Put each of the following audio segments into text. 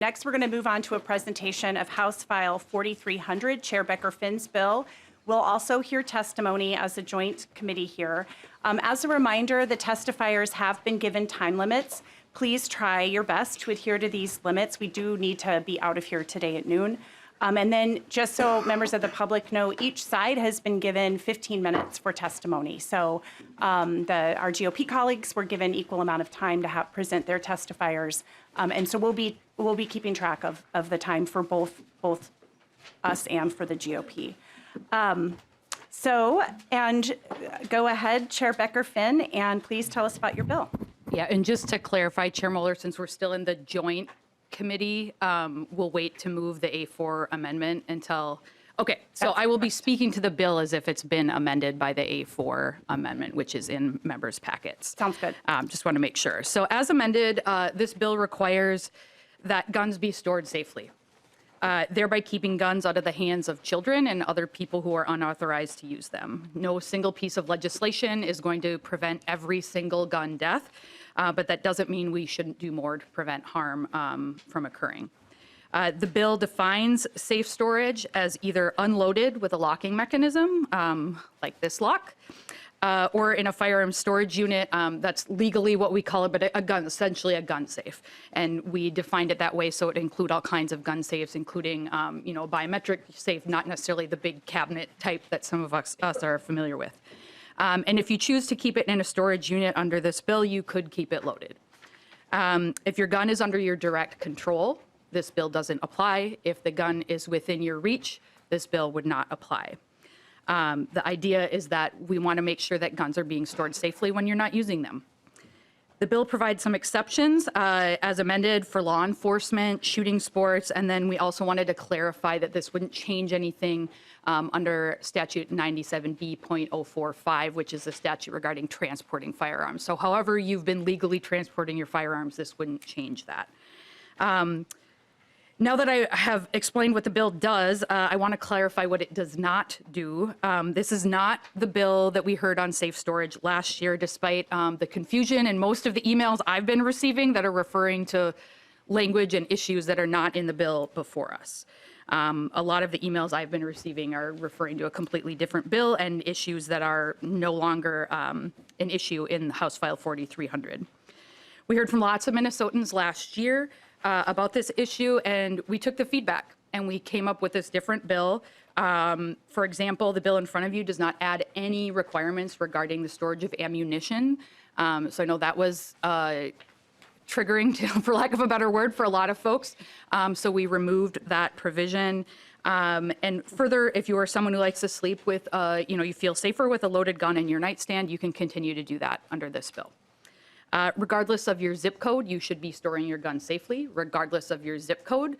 Next, we're going to move on to a presentation of House File 4300, Chair Becker-Finn's bill. We'll also hear testimony as a joint committee here. As a reminder, the testifiers have been given time limits. Please try your best to adhere to these limits. We do need to be out of here today at noon. And then just so members of the public know, each side has been given 15 minutes for testimony. So our GOP colleagues were given equal amount of time to present their testifiers. And so we'll be keeping track of the time for both us and for the GOP. And go ahead, Chair Becker-Finn, and please tell us about your bill. Yeah, and just to clarify, Chair Mueller, since we're still in the joint committee, we'll wait to move the A4 amendment until, okay, so I will be speaking to the bill as if it's been amended by the A4 amendment, which is in members' packets. Sounds good. Just want to make sure. So as amended, this bill requires that guns be stored safely, thereby keeping guns out of the hands of children and other people who are unauthorized to use them. No single piece of legislation is going to prevent every single gun death, but that doesn't mean we shouldn't do more to prevent harm from occurring. The bill defines safe storage as either unloaded with a locking mechanism, like this lock, or in a firearm storage unit. That's legally what we call it, but a gun, essentially a gun safe. And we defined it that way so it include all kinds of gun safes, including biometric safe, not necessarily the big cabinet type that some of us are familiar with. And if you choose to keep it in a storage unit under this bill, you could keep it loaded. If your gun is under your direct control, this bill doesn't apply. If the gun is within your reach, this bill would not apply. The idea is that we want to make sure that guns are being stored safely when you're not using them. The bill provides some exceptions as amended for law enforcement, shooting sports, and then we also wanted to clarify that this wouldn't change anything under statute 97B.045, which is the statute regarding transporting firearms. So however you've been legally transporting your firearms, this wouldn't change that. Now that I have explained what the bill does, I want to clarify what it does not do. This is not the bill that we heard on safe storage last year, despite the confusion and most of the emails I've been receiving that are referring to language and issues that are not in the bill before us. A lot of the emails I've been receiving are referring to a completely different bill and issues that are no longer an issue in House File 4300. We heard from lots of Minnesotans last year about this issue, and we took the feedback and we came up with this different bill. For example, the bill in front of you does not add any requirements regarding the storage of ammunition. So I know that was triggering, for lack of a better word, for a lot of folks. So we removed that provision. And further, if you are someone who likes to sleep with, you feel safer with a loaded gun in your nightstand, you can continue to do that under this bill. Regardless of your zip code, you should be storing your gun safely. Regardless of your zip code,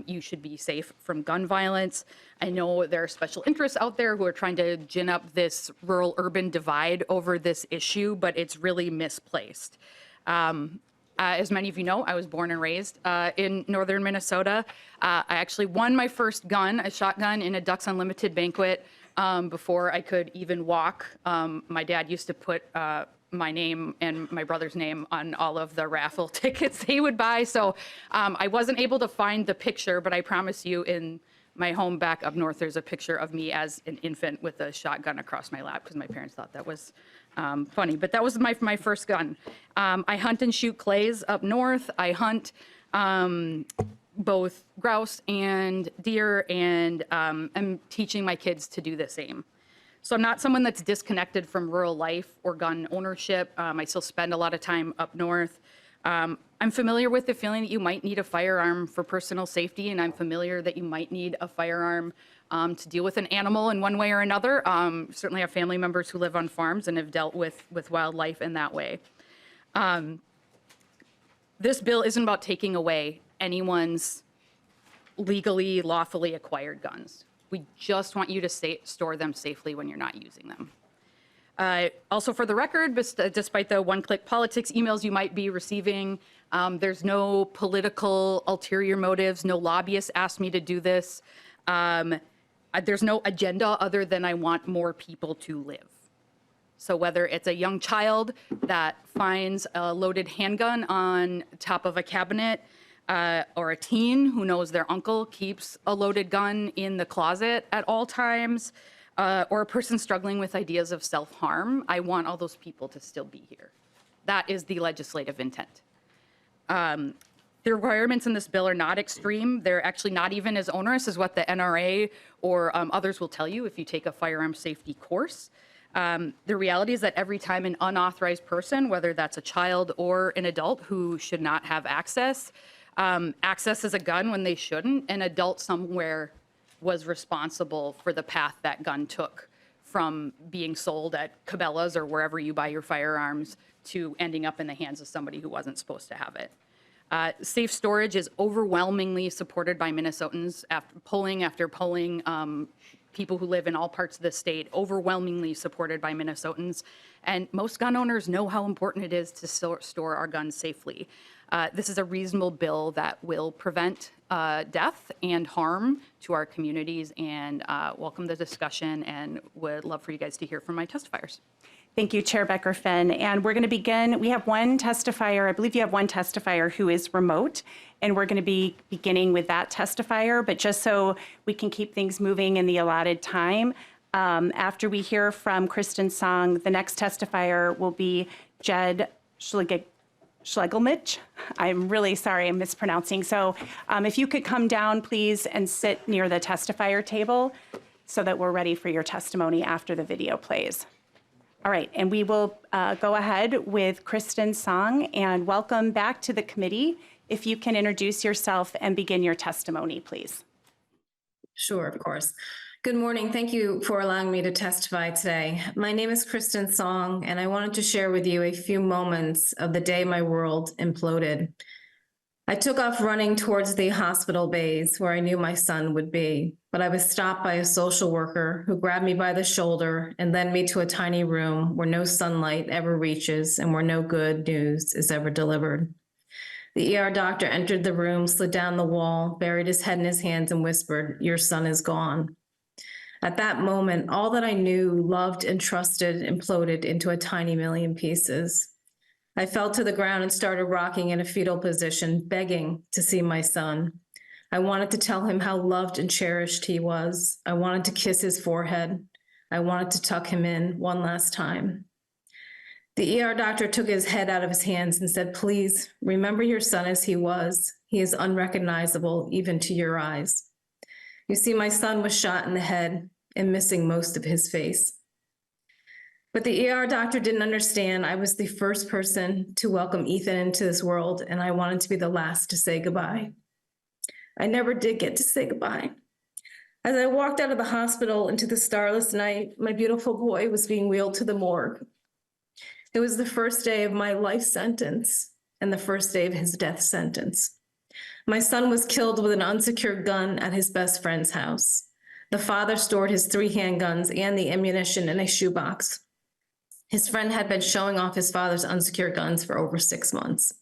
you should be safe from gun violence. I know there are special interests out there who are trying to gin up this rural-urban divide over this issue, but it's really misplaced. As many of you know, I was born and raised in northern Minnesota. I actually won my first gun, a shotgun, in a Ducks Unlimited banquet before I could even walk. My dad used to put my name and my brother's name on all of the raffle tickets he would buy. So I wasn't able to find the picture, but I promise you in my home back up north, there's a picture of me as an infant with a shotgun across my lap because my parents thought that was funny. But that was my first gun. I hunt and shoot clays up north. I hunt both grouse and deer, and I'm teaching my kids to do the same. So I'm not someone that's disconnected from rural life or gun ownership. I still spend a lot of time up north. I'm familiar with the feeling that you might need a firearm for personal safety, and I'm familiar that you might need a firearm to deal with an animal in one way or another. Certainly have family members who live on farms and have dealt with wildlife in that way. This bill isn't about taking away anyone's legally, lawfully acquired guns. We just want you to store them safely when you're not using them. Also, for the record, despite the one-click politics emails you might be receiving, there's no political ulterior motives. No lobbyists asked me to do this. There's no agenda other than I want more people to live. So whether it's a young child that finds a loaded handgun on top of a cabinet, or a teen who knows their uncle keeps a loaded gun in the closet at all times, or a person struggling with ideas of self-harm. I want all those people to still be here. That is the legislative intent. The requirements in this bill are not extreme. They're actually not even as onerous as what the NRA or others will tell you if you take a firearm safety course. The reality is that every time an unauthorized person, whether that's a child or an adult who should not have access, accesses a gun when they shouldn't, an adult somewhere was responsible for the path that gun took from being sold at Cabela's or wherever you buy your firearms to ending up in the hands of somebody who wasn't supposed to have it. Safe storage is overwhelmingly supported by Minnesotans. After polling, people who live in all parts of the state, overwhelmingly supported by Minnesotans. And most gun owners know how important it is to store our guns safely. This is a reasonable bill that will prevent death and harm to our communities, and welcome the discussion, and would love for you guys to hear from my testifiers. Thank you, Chair Becker-Finn. And we're going to begin. We have one testifier. I believe you have one testifier who is remote, and we're going to be beginning with that testifier. But just so we can keep things moving in the allotted time, after we hear from Kristen Song, the next testifier will be Jed Schlegelmich. I'm really sorry, I'm mispronouncing. So if you could come down, please, and sit near the testifier table so that we're ready for your testimony after the video plays. All right, and we will go ahead with Kristen Song, and welcome back to the committee. If you can introduce yourself and begin your testimony, please. Sure, of course. Good morning. Thank you for allowing me to testify today. My name is Kristen Song, and I wanted to share with you a few moments of the day my world imploded. I took off running towards the hospital bays where I knew my son would be, but I was stopped by a social worker who grabbed me by the shoulder and led me to a tiny room where no sunlight ever reaches and where no good news is ever delivered. The ER doctor entered the room, slid down the wall, buried his head in his hands, and whispered, "Your son is gone." At that moment, all that I knew, loved, and trusted imploded into a tiny million pieces. I fell to the ground and started rocking in a fetal position, begging to see my son. I wanted to tell him how loved and cherished he was. I wanted to kiss his forehead. I wanted to tuck him in one last time. The ER doctor took his head out of his hands and said, "Please remember your son as he was. He is unrecognizable even to your eyes." You see, my son was shot in the head and missing most of his face. But the ER doctor didn't understand. I was the first person to welcome Ethan into this world, and I wanted to be the last to say goodbye. I never did get to say goodbye. As I walked out of the hospital into the starless night, my beautiful boy was being wheeled to the morgue. It was the first day of my life sentence and the first day of his death sentence. My son was killed with an unsecured gun at his best friend's house. The father stored his 3 handguns and the ammunition in a shoebox. His friend had been showing off his father's unsecured guns for over 6 months.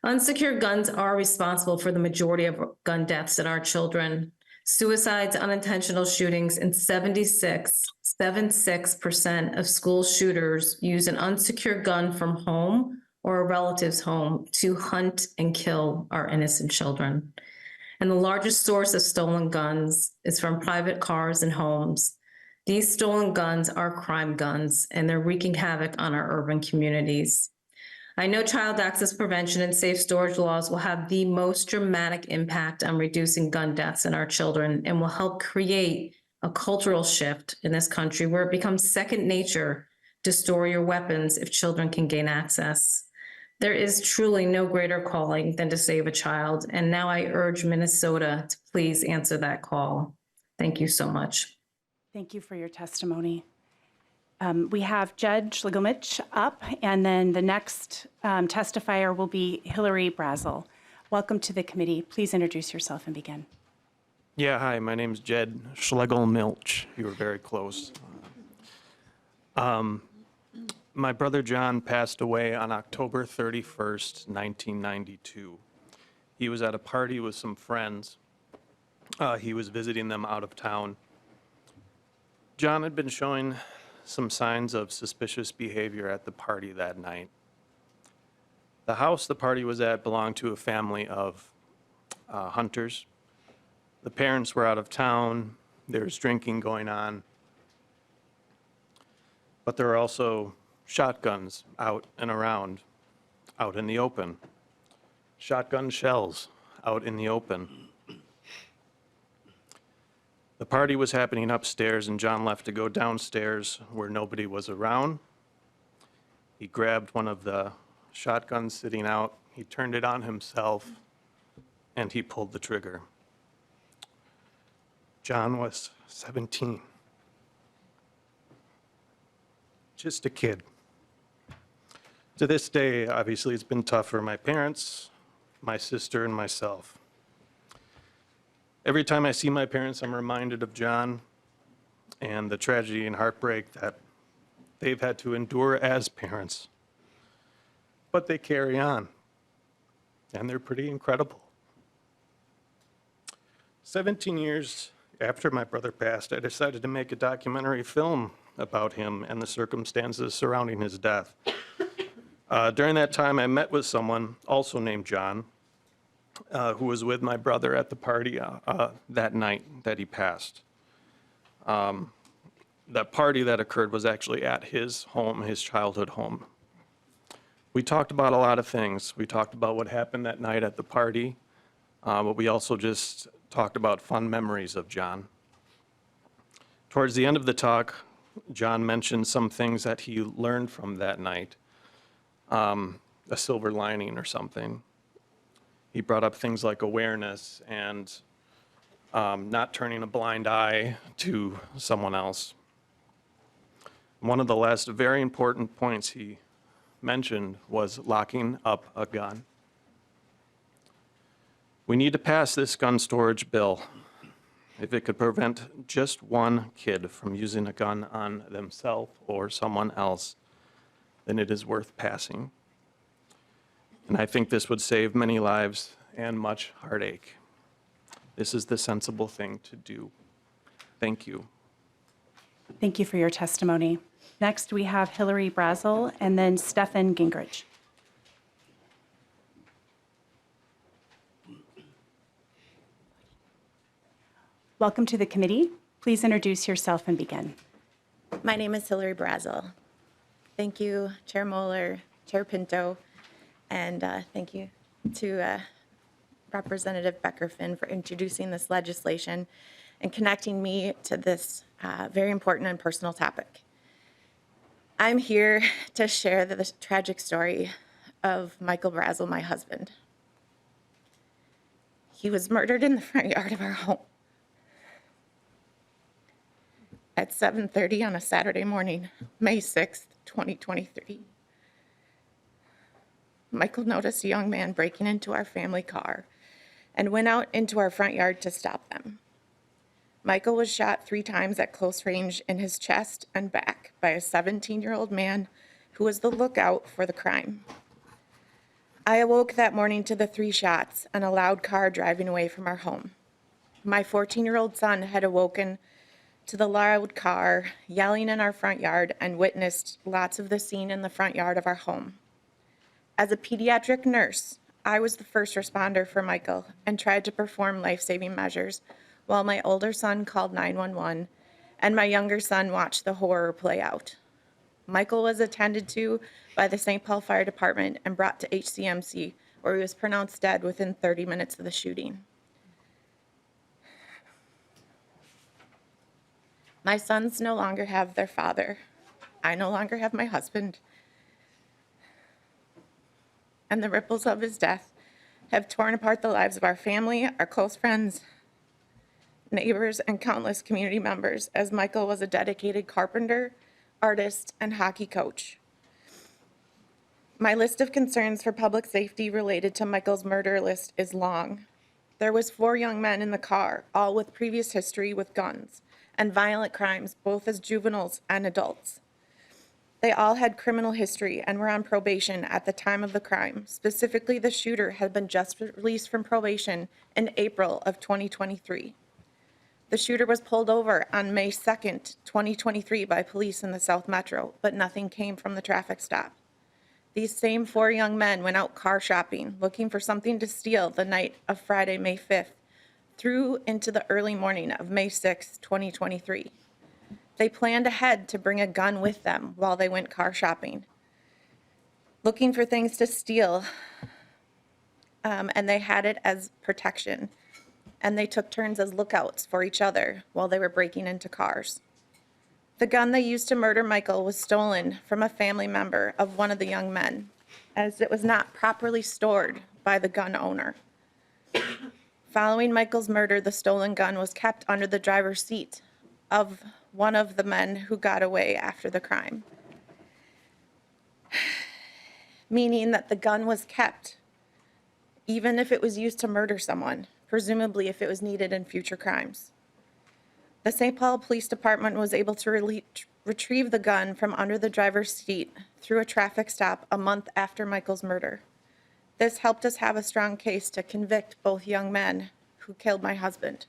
Unsecured guns are responsible for the majority of gun deaths in our children. Suicides, unintentional shootings, and 76% of school shooters use an unsecured gun from home or a relative's home to hunt and kill our innocent children. And the largest source of stolen guns is from private cars and homes. These stolen guns are crime guns, and they're wreaking havoc on our urban communities. I know child access prevention and safe storage laws will have the most dramatic impact on reducing gun deaths in our children and will help create a cultural shift in this country where it becomes second nature to store your weapons if children can gain access. There is truly no greater calling than to save a child, and now I urge Minnesota to please answer that call. Thank you so much. Thank you for your testimony. We have Jed Schlegelmich up, and then the next testifier will be Hillary Brazel. Welcome to the committee. Please introduce yourself and begin. Yeah, hi, my name's Jed Schlegelmilch. You were very close. My brother John passed away on October 31st, 1992. He was at a party with some friends. He was visiting them out of town. John had been showing some signs of suspicious behavior at the party that night. The house the party was at belonged to a family of hunters. The parents were out of town. There's drinking going on. But there are also shotguns out and around, out in the open. Shotgun shells out in the open. The party was happening upstairs, and John left to go downstairs where nobody was around. He grabbed one of the shotguns sitting out, he turned it on himself, and he pulled the trigger. John was 17. Just a kid. To this day, obviously, it's been tough for my parents, my sister, and myself. Every time I see my parents, I'm reminded of John and the tragedy and heartbreak that they've had to endure as parents. But they carry on, and they're pretty incredible. 17 years after my brother passed, I decided to make a documentary film about him and the circumstances surrounding his death. During that time, I met with someone also named John, who was with my brother at the party that night that he passed. That party that occurred was actually at his home, his childhood home. We talked about a lot of things. We talked about what happened that night at the party, but we also just talked about fun memories of John. Towards the end of the talk, John mentioned some things that he learned from that night, a silver lining or something. He brought up things like awareness and not turning a blind eye to someone else. One of the last very important points he mentioned was locking up a gun. We need to pass this gun storage bill. If it could prevent just one kid from using a gun on themselves or someone else, then it is worth passing. And I think this would save many lives and much heartache. This is the sensible thing to do. Thank you. Thank you for your testimony. Next, we have Hillary Brazel and then Stephen Gingrich. Welcome to the committee. Please introduce yourself and begin. My name is Hillary Brazel. Thank you, Chair Moeller, Chair Pinto, and thank you to Representative Becker-Finn for introducing this legislation and connecting me to this very important and personal topic. I'm here to share the tragic story of Michael Brazel, my husband. He was murdered in the front yard of our home at 7:30 on a Saturday morning, May 6th, 2023. Michael noticed a young man breaking into our family car and went out into our front yard to stop them. Michael was shot 3 times at close range in his chest and back by a 17-year-old man who was the lookout for the crime. I awoke that morning to the 3 shots and a loud car driving away from our home. My 14-year-old son had awoken to the loud car yelling in our front yard and witnessed lots of the scene in the front yard of our home. As a pediatric nurse, I was the first responder for Michael and tried to perform life-saving measures while my older son called 911 and my younger son watched the horror play out. Michael was attended to by the St. Paul Fire Department and brought to HCMC, where he was pronounced dead within 30 minutes of the shooting. My sons no longer have their father. I no longer have my husband. And the ripples of his death have torn apart the lives of our family, our close friends, neighbors, and countless community members, as Michael was a dedicated carpenter, artist, and hockey coach. My list of concerns for public safety related to Michael's murder list is long. There was 4 young men in the car, all with previous history with guns and violent crimes, both as juveniles and adults. They all had criminal history and were on probation at the time of the crime. Specifically, the shooter had been just released from probation in April of 2023. The shooter was pulled over on May 2nd, 2023 by police in the South Metro, but nothing came from the traffic stop. these same 4 young men went out car shopping, looking for something to steal the night of Friday, May 5th, through into the early morning of May 6th, 2023. They planned ahead to bring a gun with them while they went car shopping, looking for things to steal, and they had it as protection. And they took turns as lookouts for each other while they were breaking into cars. The gun they used to murder Michael was stolen from a family member of one of the young men, as it was not properly stored by the gun owner. Following Michael's murder, the stolen gun was kept under the driver's seat of one of the men who got away after the crime, meaning that the gun was kept even if it was used to murder someone, presumably if it was needed in future crimes. The St. Paul Police Department was able to retrieve the gun from under the driver's seat through a traffic stop a month after Michael's murder. This helped us have a strong case to convict both young men who killed my husband.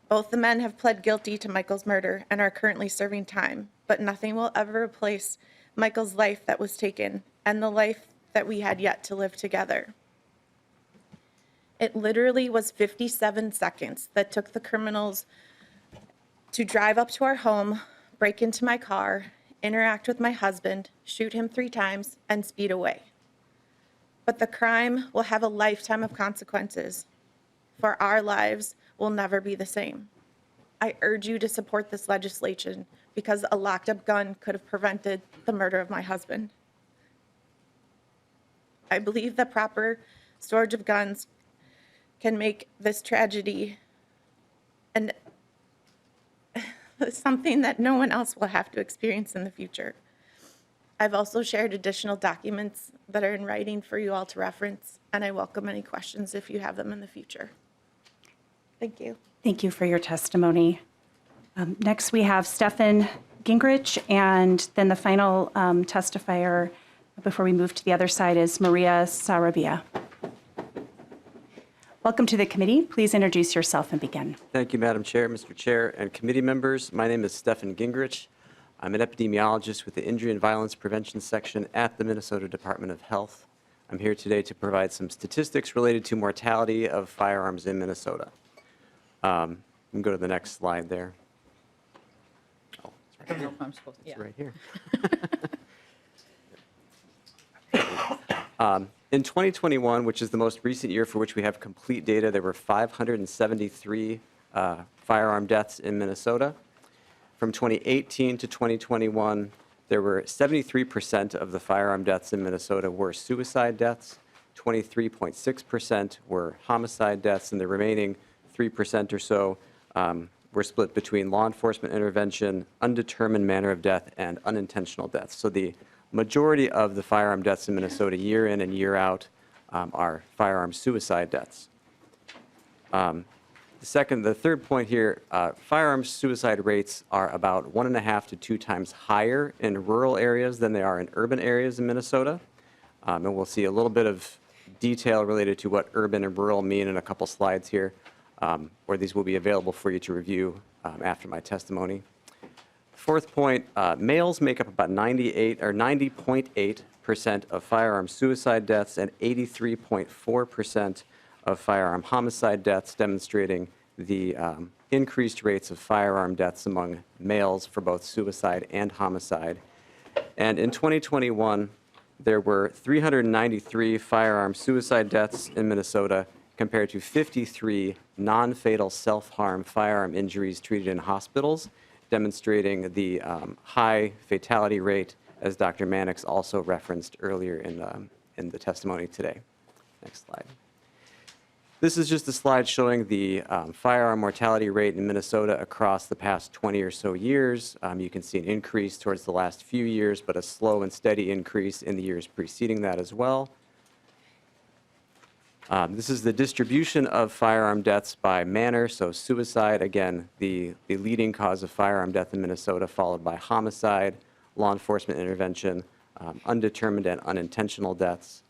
Both the men have pled guilty to Michael's murder and are currently serving time, but nothing will ever replace Michael's life that was taken and the life that we had yet to live together. It literally was 57 seconds that took the criminals to drive up to our home, break into my car, interact with my husband, shoot him 3 times, and speed away. But the crime will have a lifetime of consequences, for our lives will never be the same. I urge you to support this legislation because a locked up gun could have prevented the murder of my husband. I believe the proper storage of guns can make this tragedy and something that no one else will have to experience in the future. I've also shared additional documents that are in writing for you all to reference, and I welcome any questions if you have them in the future. Thank you. Thank you for your testimony. Next, we have Stephen Gingrich, and then the final testifier before we move to the other side is Maria Sarabia. Welcome to the committee. Please introduce yourself and begin. Thank you, Madam Chair, Mr. Chair, and committee members. My name is Stephen Gingrich. I'm an epidemiologist with the Injury and Violence Prevention Section at the Minnesota Department of Health. I'm here today to provide some statistics related to mortality of firearms in Minnesota. You can go to the next slide there. Oh, I don't know if I'm supposed to. it's right here. In 2021, which is the most recent year for which we have complete data, there were 573 firearm deaths in Minnesota. From 2018 to 2021, there were 73% of the firearm deaths in Minnesota were suicide deaths, 23.6% were homicide deaths, and the remaining 3% or so were split between law enforcement intervention, undetermined manner of death, and unintentional deaths. So the majority of the firearm deaths in Minnesota year in and year out are firearm suicide deaths. The third point here, firearm suicide rates are about 1.5 to 2 times higher in rural areas than they are in urban areas in Minnesota. And we'll see a little bit of detail related to what urban and rural mean in a couple slides here, where these will be available for you to review after my testimony. Fourth point, males make up about 90.8% of firearm suicide deaths and 83.4% of firearm homicide deaths, demonstrating the increased rates of firearm deaths among males for both suicide and homicide. And in 2021, there were 393 firearm suicide deaths in Minnesota compared to 53 non-fatal self-harm firearm injuries treated in hospitals, demonstrating the high fatality rate, as Dr. Mannix also referenced earlier in the testimony today. Next slide. This is just a slide showing the firearm mortality rate in Minnesota across the past 20 or so years. You can see an increase towards the last few years, but a slow and steady increase in the years preceding that as well. This is the distribution of firearm deaths by manner. So suicide, again, the leading cause of firearm death in Minnesota, followed by homicide, law enforcement intervention, undetermined and unintentional deaths.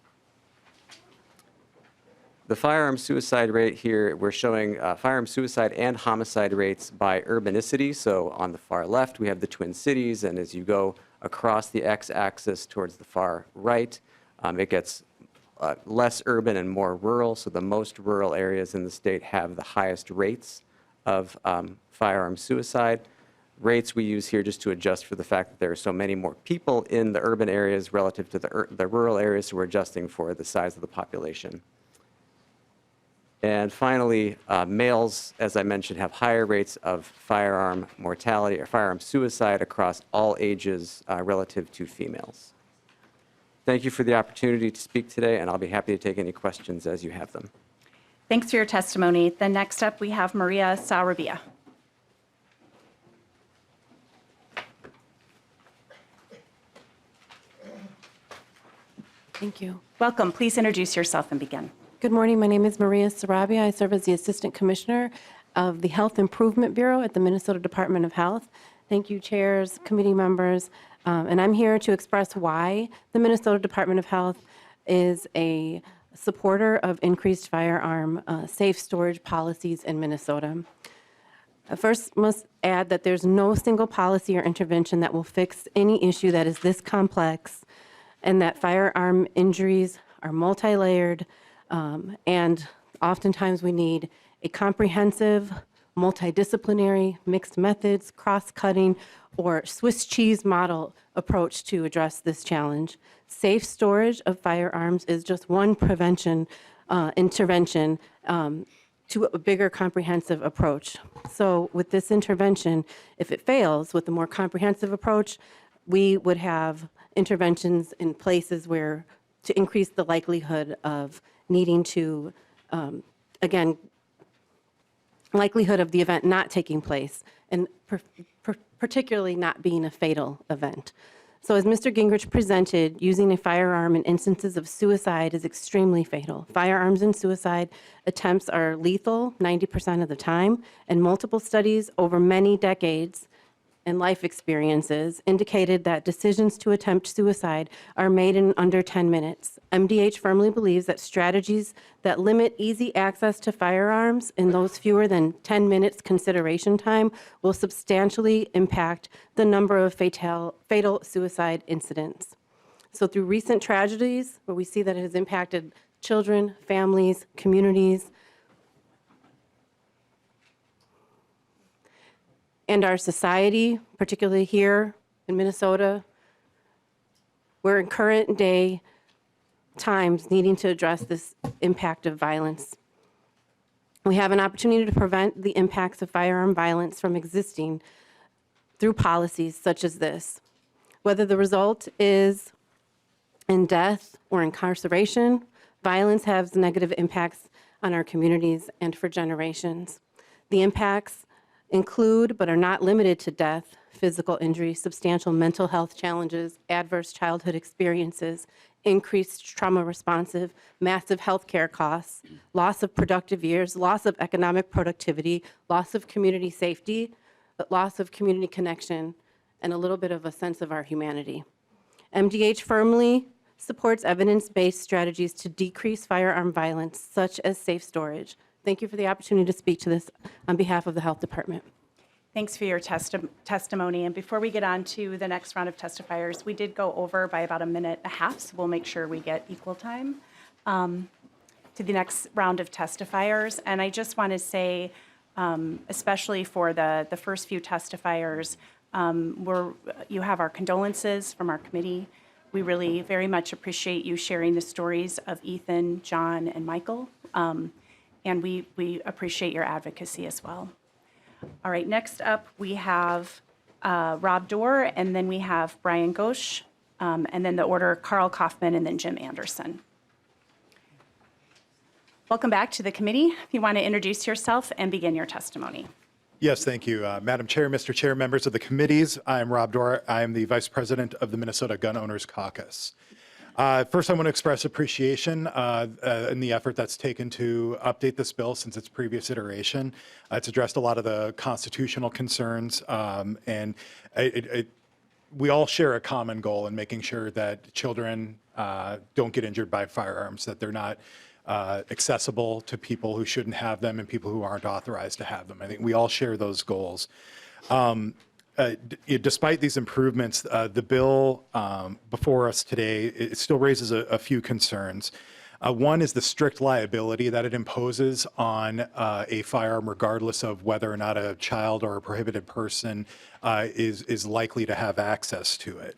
The firearm suicide rate here, we're showing firearm suicide and homicide rates by urbanicity. So on the far left, we have the Twin Cities, and as you go across the x-axis towards the far right. It gets less urban and more rural, so the most rural areas in the state have the highest rates of firearm suicide. Rates we use here just to adjust for the fact that there are so many more people in the urban areas relative to the rural areas, so we're adjusting for the size of the population. And finally, males, as I mentioned, have higher rates of firearm mortality or firearm suicide across all ages relative to females. Thank you for the opportunity to speak today, and I'll be happy to take any questions as you have them. Thanks for your testimony. Then next up, we have Maria Sarabia. Thank you. Welcome. Please introduce yourself and begin. Good morning. My name is Maria Sarabia. I serve as the Assistant Commissioner of the Health Improvement Bureau at the Minnesota Department of Health. Thank you, chairs, committee members, and I'm here to express why the Minnesota Department of Health is a supporter of increased firearm safe storage policies in Minnesota. I first must add that there's no single policy or intervention that will fix any issue that is this complex, and that firearm injuries are multi-layered, and oftentimes we need a comprehensive, multidisciplinary, mixed methods, cross-cutting, or Swiss cheese model approach to address this challenge. Safe storage of firearms is just one intervention to a bigger comprehensive approach. So with this intervention, if it fails with a more comprehensive approach, we would have interventions in places where to increase the likelihood of needing to, again, likelihood of the event not taking place, and particularly not being a fatal event. So as Mr. Gingrich presented, using a firearm in instances of suicide is extremely fatal. Firearms in suicide attempts are lethal 90% of the time, and multiple studies over many decades and life experiences indicated that decisions to attempt suicide are made in under 10 minutes. MDH firmly believes that strategies that limit easy access to firearms in those fewer than 10 minutes consideration time will substantially impact the number of fatal suicide incidents. So through recent tragedies, where we see that it has impacted children, families, communities, and our society, particularly here in Minnesota, we're in current day times needing to address this impact of violence. We have an opportunity to prevent the impacts of firearm violence from existing through policies such as this. Whether the result is in death or incarceration, violence has negative impacts on our communities and for generations. The impacts include, but are not limited to, death, physical injury, substantial mental health challenges, adverse childhood experiences, increased trauma responsive, massive health care costs, loss of productive years, loss of economic productivity, loss of community safety, but loss of community connection, and a little bit of a sense of our humanity. MDH firmly supports evidence-based strategies to decrease firearm violence, such as safe storage. Thank you for the opportunity to speak to this on behalf of the Health Department. Thanks for your testimony. And before we get on to the next round of testifiers, we did go over by about a minute and a half, so we'll make sure we get equal time to the next round of testifiers. And I just want to say, especially for the first few testifiers, you have our condolences from our committee. We really very much appreciate you sharing the stories of Ethan, John, and Michael. And we appreciate your advocacy as well. All right, next up we have Rob Dorr, and then we have Brian Ghosh, and then the order Carl Kaufman, and then Jim Anderson. Welcome back to the committee. If you want to introduce yourself and begin your testimony. Yes, thank you. Madam Chair, Mr. Chair, members of the committees, I'm Rob Dorr. I'm the Vice President of the Minnesota Gun Owners Caucus. First, I want to express appreciation in the effort that's taken to update this bill since its previous iteration. It's addressed a lot of the constitutional concerns, and we all share a common goal in making sure that children don't get injured by firearms, that they're not accessible to people who shouldn't have them and people who aren't authorized to have them. I think we all share those goals. despite these improvements, the bill before us today, it still raises a few concerns. One is the strict liability that it imposes on a firearm, regardless of whether or not a child or a prohibited person is likely to have access to it.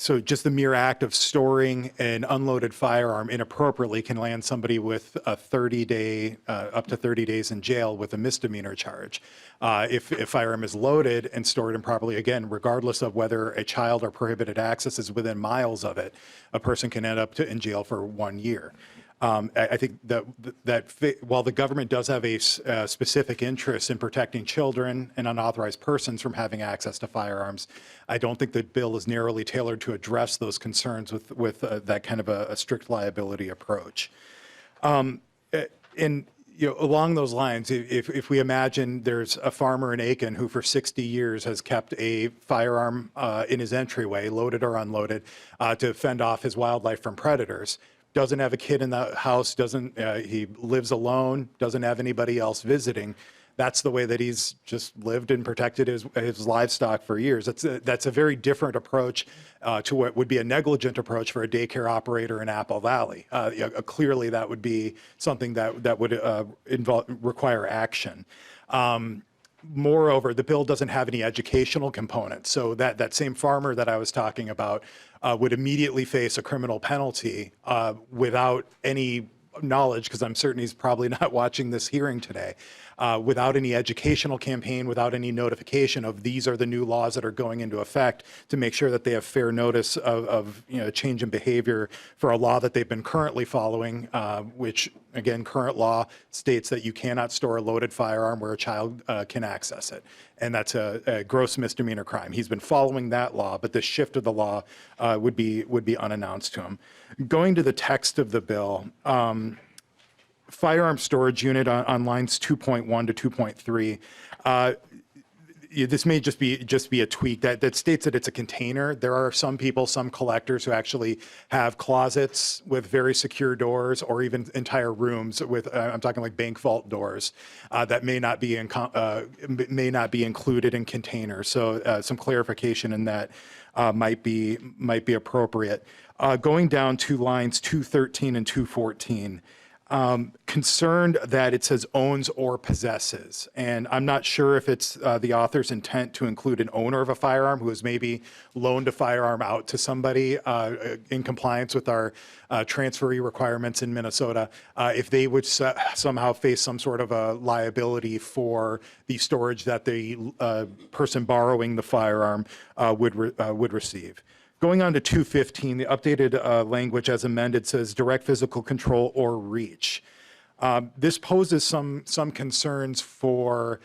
So just the mere act of storing an unloaded firearm inappropriately can land somebody with a 30-day, up to 30 days in jail with a misdemeanor charge. If a firearm is loaded and stored improperly, again, regardless of whether a child or prohibited access is within miles of it, a person can end up in jail for 1 year. I think that while the government does have a specific interest in protecting children and unauthorized persons from having access to firearms, I don't think the bill is narrowly tailored to address those concerns with that kind of a strict liability approach. And along those lines, if we imagine there's a farmer in Aiken who for 60 years has kept a firearm in his entryway, loaded or unloaded, to fend off his wildlife from predators, doesn't have a kid in the house, he lives alone, doesn't have anybody else visiting. That's the way that he's just lived and protected his livestock for years. That's a very different approach to what would be a negligent approach for a daycare operator in Apple Valley. Clearly, that would be something that would require action. Moreover, the bill doesn't have any educational components. So that same farmer that I was talking about would immediately face a criminal penalty without any knowledge, because I'm certain he's probably not watching this hearing today, without any educational campaign, without any notification of these are the new laws that are going into effect, to make sure that they have fair notice of change in behavior for a law that they've been currently following, which again, current law states that you cannot store a loaded firearm where a child can access it. And that's a gross misdemeanor crime. He's been following that law, but the shift of the law would be unannounced to him. Going to the text of the bill, firearm storage unit on lines 2.1 to 2.3. This may just be a tweak that states that it's a container. There are some people, some collectors who actually have closets with very secure doors, or even entire rooms with I'm talking like bank vault doors that may not be included in containers. So some clarification in that might be appropriate. Going down to lines 213 and 214. Concerned that it says owns or possesses. And I'm not sure if it's the author's intent to include an owner of a firearm who has maybe loaned a firearm out to somebody in compliance with our transferee requirements in Minnesota, if they would somehow face some sort of a liability for the storage that the person borrowing the firearm would receive. Going on to 215, the updated language as amended says direct physical control or reach. This poses some concerns for,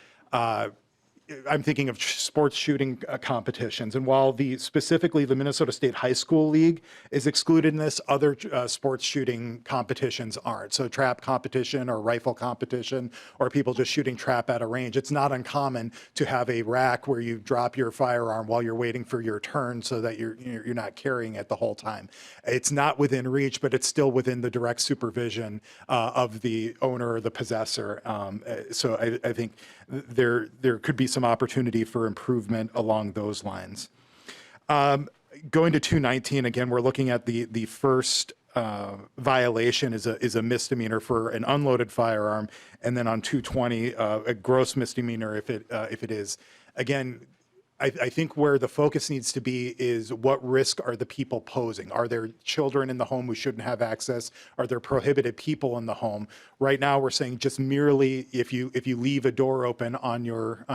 I'm thinking of sports shooting competitions. And while specifically the Minnesota State High School League is excluded in this, other sports shooting competitions aren't. So trap competition or rifle competition, or people just shooting trap at a range, it's not uncommon to have a rack where you drop your firearm while you're waiting for your turn so that you're not carrying it the whole time. It's not within reach, but it's still within the direct supervision of the owner or the possessor. So I think there could be some opportunity for improvement along those lines. Going to 219, again, we're looking at the first violation is a misdemeanor for an unloaded firearm, and then on 220, a gross misdemeanor if it is. Again, I think where the focus needs to be is what risk are the people posing? Are there children in the home who shouldn't have access? Are there prohibited people in the home? Right now, we're saying just merely if you leave a door open on your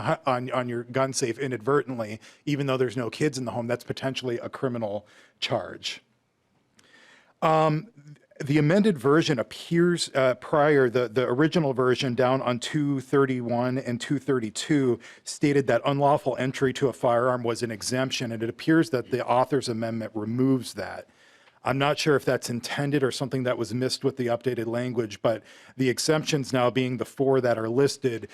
gun safe inadvertently, even though there's no kids in the home, that's potentially a criminal charge. The amended version appears prior, the original version down on 231 and 232 stated that unlawful entry to a firearm was an exemption, and it appears that the author's amendment removes that. I'm not sure if that's intended or something that was missed with the updated language, but the exemptions now being the 4 that are listed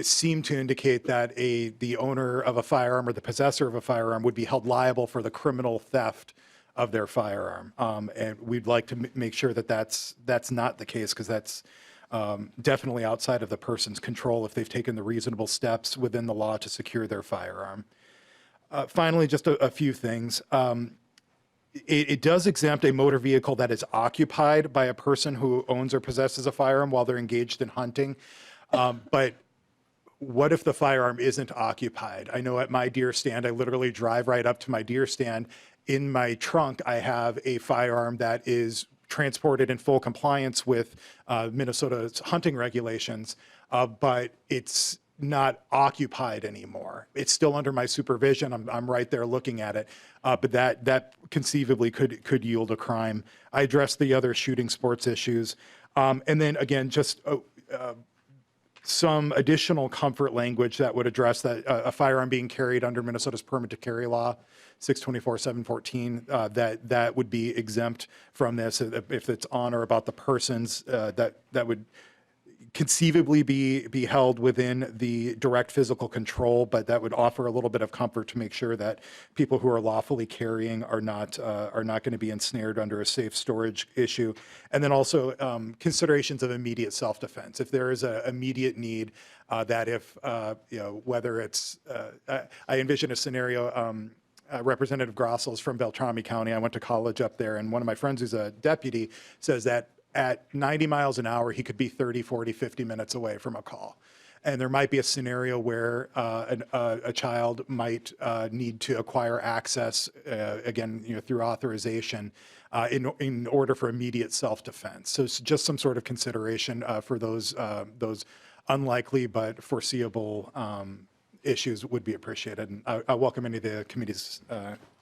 seem to indicate that the owner of a firearm or the possessor of a firearm would be held liable for the criminal theft of their firearm. And we'd like to make sure that that's not the case, because that's definitely outside of the person's control if they've taken the reasonable steps within the law to secure their firearm. Finally, just a few things. It does exempt a motor vehicle that is occupied by a person who owns or possesses a firearm while they're engaged in hunting. But what if the firearm isn't occupied? I know at my deer stand, I literally drive right up to my deer stand. In my trunk, I have a firearm that is transported in full compliance with Minnesota's hunting regulations, but it's not occupied anymore. It's still under my supervision. I'm right there looking at it, but that conceivably could yield a crime. I addressed the other shooting sports issues, and then again, just some additional comfort language that would address that a firearm being carried under Minnesota's permit to carry law, 624-714, that would be exempt from this if it's on or about the persons that would conceivably be held within the direct physical control, but that would offer a little bit of comfort to make sure that people who are lawfully carrying are not going to be ensnared under a safe storage issue. And then also considerations of immediate self-defense. If there is an immediate need, that if, whether it's, I envision a scenario, Representative Grossel's from Beltrami County. I went to college up there, and one of my friends who's a deputy says that at 90 miles an hour, he could be 30, 40, 50 minutes away from a call. And there might be a scenario where a child might need to acquire access, again, through authorization in order for immediate self-defense. So it's just some sort of consideration for those unlikely but foreseeable issues would be appreciated. And I welcome any of the committee's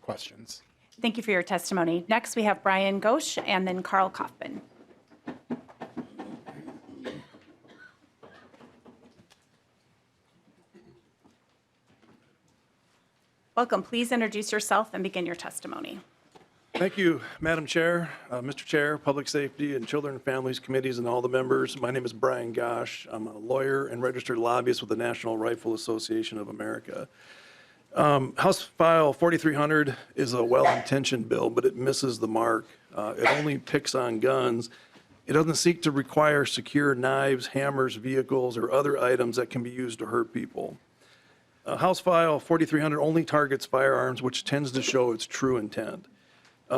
questions. Thank you for your testimony. Next, we have Brian Ghosh and then Carl Kaufman. Welcome. Please introduce yourself and begin your testimony. Thank you, Madam Chair, Mr. Chair, Public Safety and Children and Families Committees, and all the members. My name is Brian Gosh. I'm a lawyer and registered lobbyist with the National Rifle Association of America. House File 4300 is a well-intentioned bill, but it misses the mark. It only picks on guns. It doesn't seek to require secure knives, hammers, vehicles, or other items that can be used to hurt people. House File 4300 only targets firearms, which tends to show its true intent.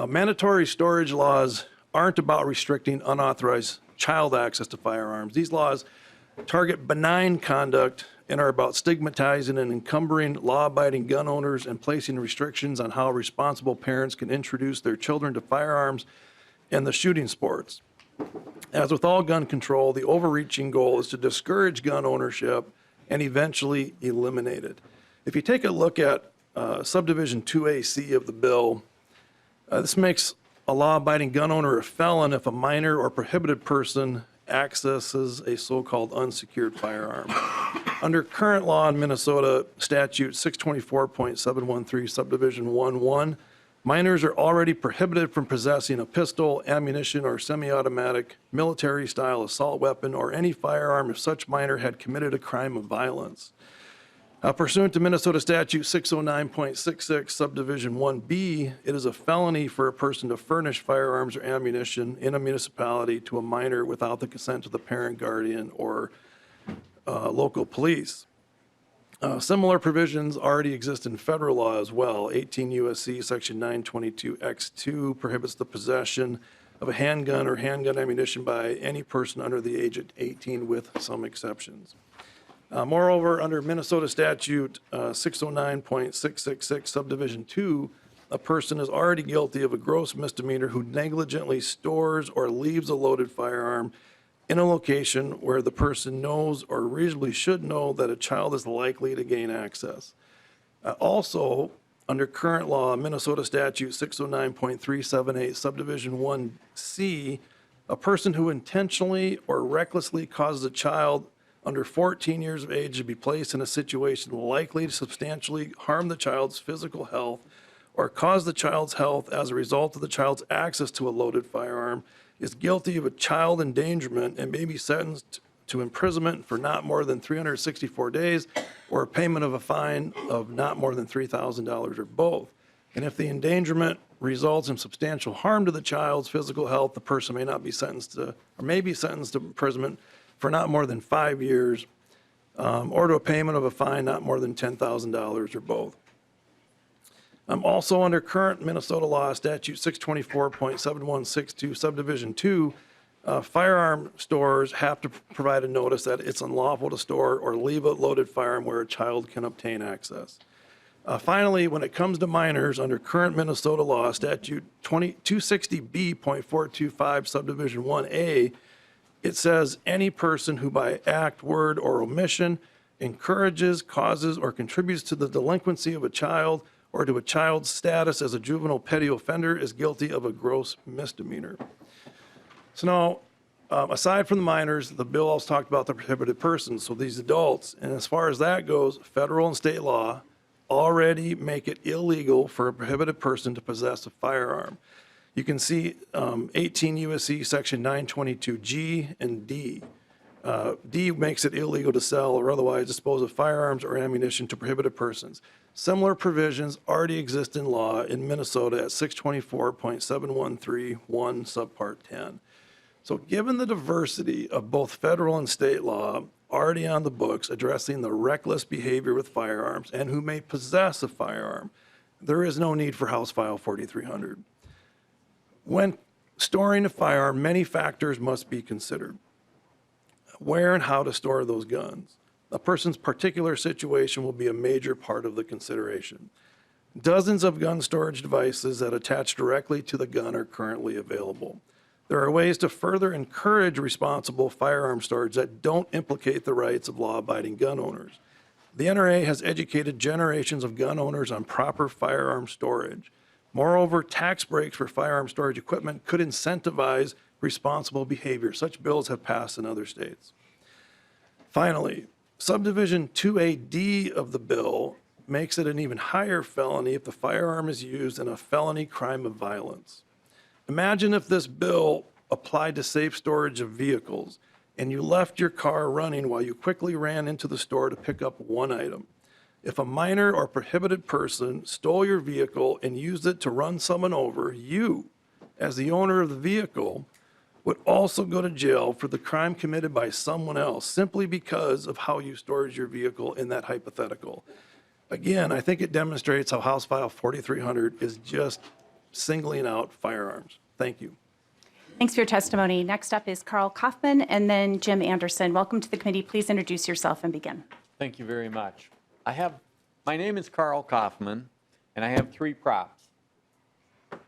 Mandatory storage laws aren't about restricting unauthorized child access to firearms. These laws target benign conduct and are about stigmatizing and encumbering law-abiding gun owners and placing restrictions on how responsible parents can introduce their children to firearms and the shooting sports. As with all gun control, the overreaching goal is to discourage gun ownership and eventually eliminate it. If you take a look at subdivision 2AC of the bill, this makes a law-abiding gun owner a felon if a minor or prohibited person accesses a so-called unsecured firearm. Under current law in Minnesota, statute 624.713, subdivision 1-1, minors are already prohibited from possessing a pistol, ammunition, or semi-automatic military-style assault weapon or any firearm if such minor had committed a crime of violence. Pursuant to Minnesota statute 609.66, subdivision 1B, it is a felony for a person to furnish firearms or ammunition in a municipality to a minor without the consent of the parent, guardian, or local police. Similar provisions already exist in federal law as well. 18 U.S.C. section 922X2 prohibits the possession of a handgun or handgun ammunition by any person under the age of 18 with some exceptions. Moreover, under Minnesota statute 609.666 subdivision 2, a person is already guilty of a gross misdemeanor who negligently stores or leaves a loaded firearm in a location where the person knows or reasonably should know that a child is likely to gain access. Also, under current law, Minnesota statute 609.378 subdivision 1C, a person who intentionally or recklessly causes a child under 14 years of age to be placed in a situation likely to substantially harm the child's physical health or cause the child's health as a result of the child's access to a loaded firearm is guilty of a child endangerment and may be sentenced to imprisonment for not more than 364 days or a payment of a fine of not more than $3,000 or both. And if the endangerment results in substantial harm to the child's physical health, the person may not be sentenced to, or may be sentenced to imprisonment for not more than 5 years, or to a payment of a fine not more than $10,000 or both. Also under current Minnesota law, statute 624.7162, subdivision 2, firearm stores have to provide a notice that it's unlawful to store or leave a loaded firearm where a child can obtain access. Finally, when it comes to minors, under current Minnesota law, statute 260B.425, subdivision 1A, it says any person who by act, word, or omission encourages, causes, or contributes to the delinquency of a child or to a child's status as a juvenile petty offender is guilty of a gross misdemeanor. So now, aside from the minors, the bill also talked about the prohibited persons, so these adults. And as far as that goes, federal and state law already make it illegal for a prohibited person to possess a firearm. You can see 18 U.S.C. section 922G and D. D makes it illegal to sell or otherwise dispose of firearms or ammunition to prohibited persons. Similar provisions already exist in law in Minnesota at 624.7131 subpart 10. So given the diversity of both federal and state law already on the books addressing the reckless behavior with firearms and who may possess a firearm, there is no need for House File 4300. When storing a firearm, many factors must be considered. Where and how to store those guns. A person's particular situation will be a major part of the consideration. Dozens of gun storage devices that attach directly to the gun are currently available. There are ways to further encourage responsible firearm storage that don't implicate the rights of law-abiding gun owners. The NRA has educated generations of gun owners on proper firearm storage. Moreover, tax breaks for firearm storage equipment could incentivize responsible behavior. Such bills have passed in other states. Finally, subdivision 2AD of the bill makes it an even higher felony if the firearm is used in a felony crime of violence. Imagine if this bill applied to safe storage of vehicles and you left your car running while you quickly ran into the store to pick up one item. If a minor or prohibited person stole your vehicle and used it to run someone over, you, as the owner of the vehicle, would also go to jail for the crime committed by someone else simply because of how you stored your vehicle in that hypothetical. Again, I think it demonstrates how House File 4300 is just singling out firearms. Thank you. Thanks for your testimony. Next up is Carl Kaufman and then Jim Anderson. Welcome to the committee. Please introduce yourself and begin. Thank you very much. My name is Carl Kaufman, and I have 3 props.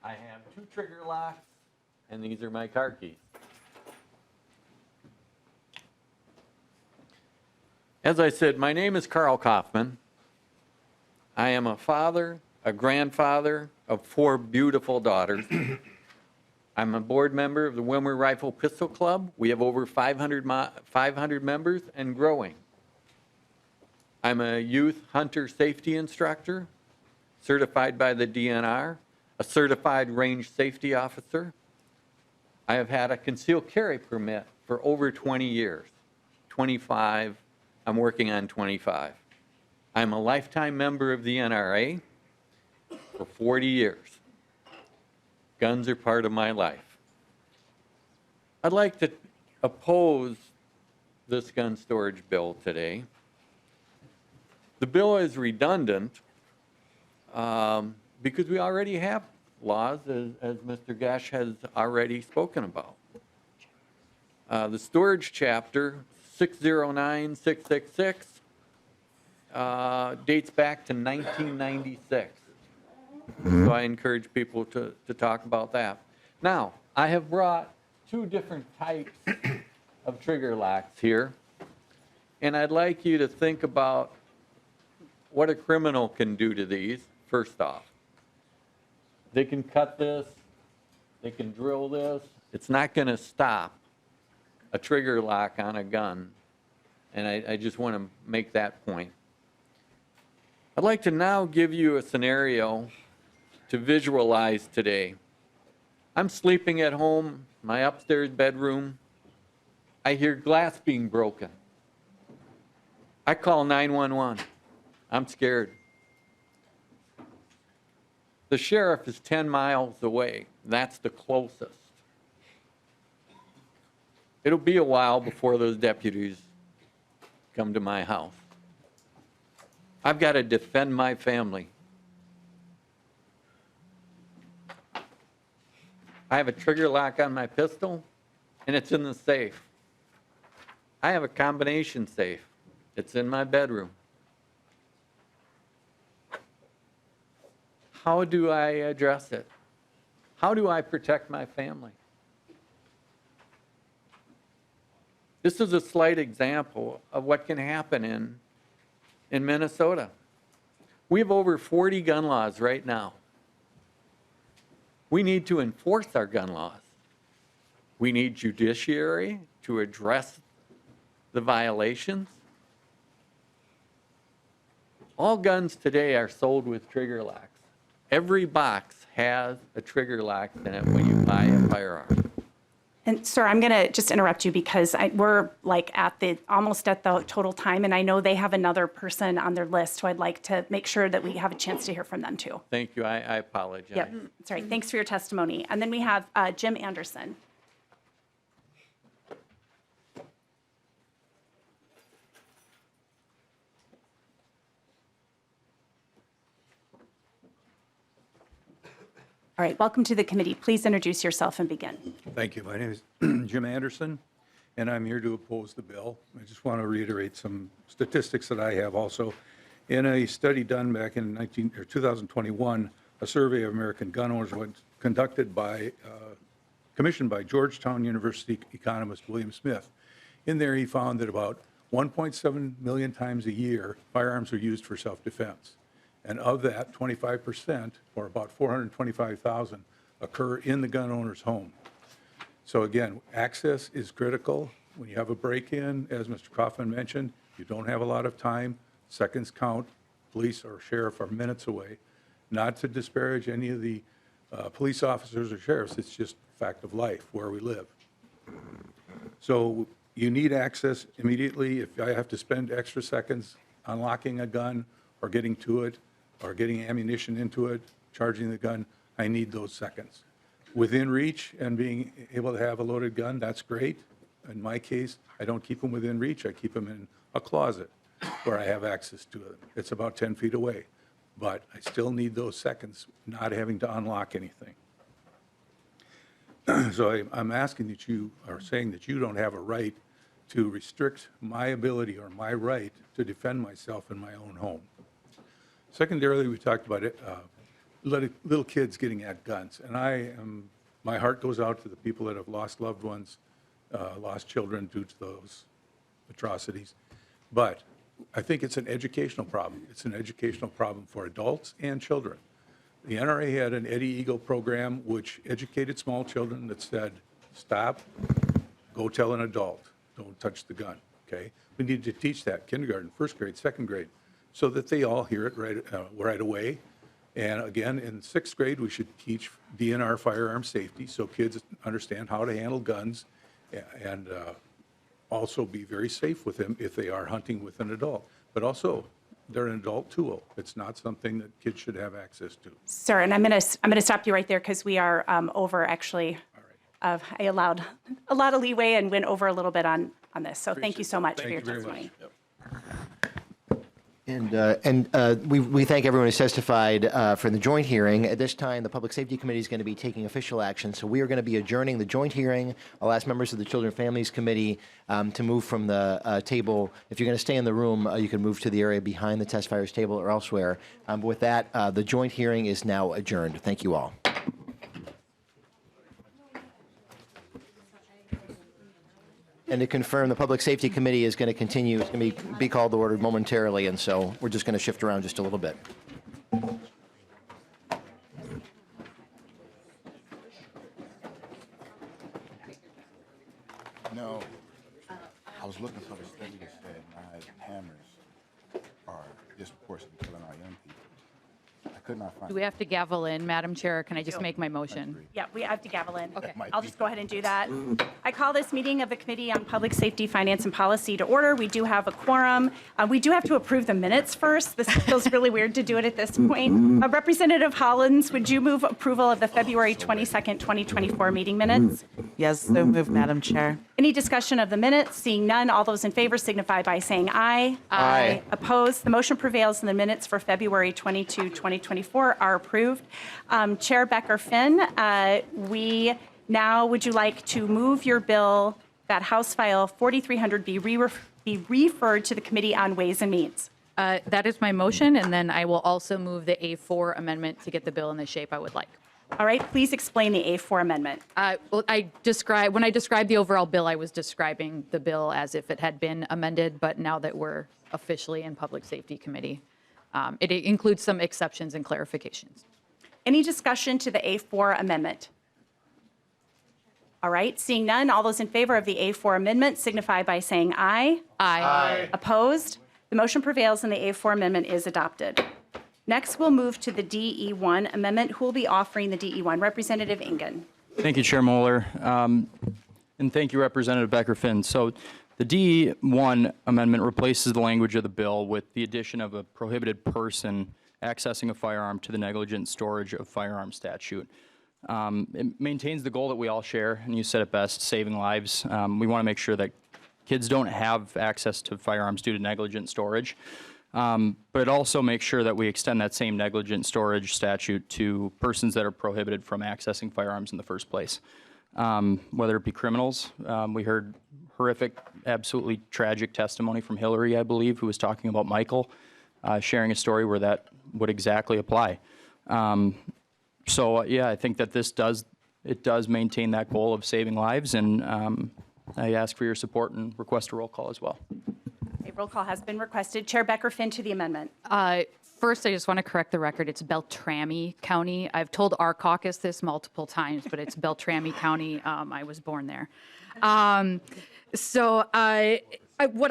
I have 2 trigger locks, and these are my car keys. As I said, my name is Carl Kaufman. I am a father, a grandfather of 4 beautiful daughters. I'm a board member of the Wilmer Rifle Pistol Club. We have over 500 members and growing. I'm a youth hunter safety instructor, certified by the DNR, a certified range safety officer. I have had a concealed carry permit for over 20 years, 25, I'm working on 25. I'm a lifetime member of the NRA for 40 years. Guns are part of my life. I'd like to oppose this gun storage bill today. The bill is redundant because we already have laws, as Mr. Gash has already spoken about. The storage chapter, 609666, dates back to 1996. So I encourage people to talk about that. Now, I have brought 2 different types of trigger locks here, and I'd like you to think about what a criminal can do to these, first off. They can cut this, they can drill this. It's not going to stop a trigger lock on a gun, and I just want to make that point. I'd like to now give you a scenario to visualize today. I'm sleeping at home, my upstairs bedroom. I hear glass being broken. I call 911. I'm scared. The sheriff is 10 miles away. That's the closest. It'll be a while before those deputies come to my house. I've got to defend my family. I have a trigger lock on my pistol, and it's in the safe. I have a combination safe. It's in my bedroom. How do I address it? How do I protect my family? This is a slight example of what can happen in Minnesota. We have over 40 gun laws right now. We need to enforce our gun laws. We need judiciary to address the violations. All guns today are sold with trigger locks. Every box has a trigger lock in it when you buy a firearm. And sir, I'm going to just interrupt you because we're like almost at the total time, and I know they have another person on their list, so I'd like to make sure that we have a chance to hear from them too. Thank you. I apologize. Yep, that's right. Thanks for your testimony. And then we have Jim Anderson. All right, welcome to the committee. Please introduce yourself and begin. Thank you. My name is Jim Anderson, and I'm here to oppose the bill. I just want to reiterate some statistics that I have also. In a study done back in 2021, a survey of American gun owners was conducted commissioned by Georgetown University economist William Smith. In there, he found that about 1.7 million times a year, firearms are used for self-defense. And of that, 25%, or about 425,000, occur in the gun owner's home. So again, access is critical. When you have a break-in, as Mr. Kaufman mentioned, you don't have a lot of time. Seconds count. Police or sheriff are minutes away. Not to disparage any of the police officers or sheriffs, it's just fact of life, where we live. So you need access immediately. If I have to spend extra seconds unlocking a gun or getting to it, or getting ammunition into it, charging the gun, I need those seconds. Within reach and being able to have a loaded gun, that's great. In my case, I don't keep them within reach. I keep them in a closet where I have access to them. It's about 10 feet away, but I still need those seconds, not having to unlock anything. So I'm asking that you are saying that you don't have a right to restrict my ability or my right to defend myself in my own home. Secondarily, we talked about it, little kids getting at guns, and my heart goes out to the people that have lost loved ones, lost children due to those atrocities. But I think it's an educational problem. It's an educational problem for adults and children. The NRA had an Eddie Eagle program which educated small children that said, stop, go tell an adult, don't touch the gun, okay? We need to teach that, kindergarten, first grade, second grade, so that they all hear it right away. And again, in sixth grade, we should teach DNR firearm safety so kids understand how to handle guns and also be very safe with them if they are hunting with an adult. But also, they're an adult tool. It's not something that kids should have access to. Sir, and I'm going to stop you right there because we are over actually. I allowed a lot of leeway and went over a little bit on this. So thank you so much for your testimony. And we thank everyone who's testified for the joint hearing. At this time, the Public Safety Committee is going to be taking official action, so we are going to be adjourning the joint hearing. I'll ask members of the Children and Families Committee to move from the table. If you're going to stay in the room, you can move to the area behind the testifiers' table or elsewhere. But with that, the joint hearing is now adjourned. Thank you all. And to confirm, the Public Safety Committee is going to continue. It's going to be called to order momentarily, and so we're just going to shift around just a little bit. No, I was looking for the study that said knives and hammers are disproportionately killing our young people. I could not find. Do we have to gavel in, Madam Chair? Can I just make my motion? Yeah, we have to gavel in. Okay. I'll just go ahead and do that. I call this meeting of the Committee on Public Safety, Finance, and Policy to order. We do have a quorum. We do have to approve the minutes first. This feels really weird to do it at this point. Representative Hollins, would you move approval of the February 22nd, 2024 meeting minutes? Yes, so moved, Madam Chair. Any discussion of the minutes? Seeing none, all those in favor signify by saying aye. Aye. Opposed? The motion prevails, and the minutes for February 22, 2024 are approved. Chair Becker-Finn, would you like to move your bill that House File 4300 be referred to the Committee on Ways and Means? That is my motion, and then I will also move the A4 amendment to get the bill in the shape I would like. All right, please explain the A4 amendment. When I described the overall bill, I was describing the bill as if it had been amended, but now that we're officially in Public Safety Committee, it includes some exceptions and clarifications. Any discussion to the A4 amendment? All right, seeing none, all those in favor of the A4 amendment signify by saying aye. Aye. Opposed? The motion prevails and the A4 amendment is adopted. Next, we'll move to the DE1 amendment. Who will be offering the DE1? Representative Ingen. Thank you, Chair Moeller. And thank you, Representative Becker-Finn. So the DE1 amendment replaces the language of the bill with the addition of a prohibited person accessing a firearm to the negligent storage of firearms statute. It maintains the goal that we all share, and you said it best, saving lives. We want to make sure that kids don't have access to firearms due to negligent storage. But it also makes sure that we extend that same negligent storage statute to persons that are prohibited from accessing firearms in the first place, whether it be criminals. We heard horrific, absolutely tragic testimony from Hillary, I believe, who was talking about Michael, sharing a story where that would exactly apply. So yeah, I think that it does maintain that goal of saving lives, and I ask for your support and request a roll call as well. A roll call has been requested. Chair Becker-Finn to the amendment. First, I just want to correct the record. It's Beltrami County. I've told our caucus this multiple times, but it's Beltrami County. I was born there. What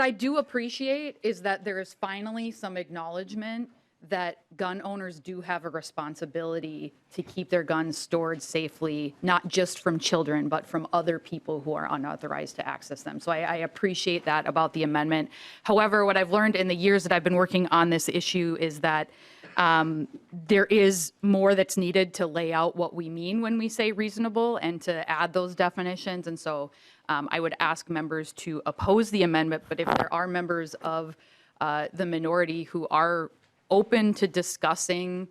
I do appreciate is that there is finally some acknowledgement that gun owners do have a responsibility to keep their guns stored safely, not just from children, but from other people who are unauthorized to access them. So I appreciate that about the amendment. However, what I've learned in the years that I've been working on this issue is that there is more that's needed to lay out what we mean when we say reasonable and to add those definitions. And so I would ask members to oppose the amendment, but if there are members of the minority who are open to discussing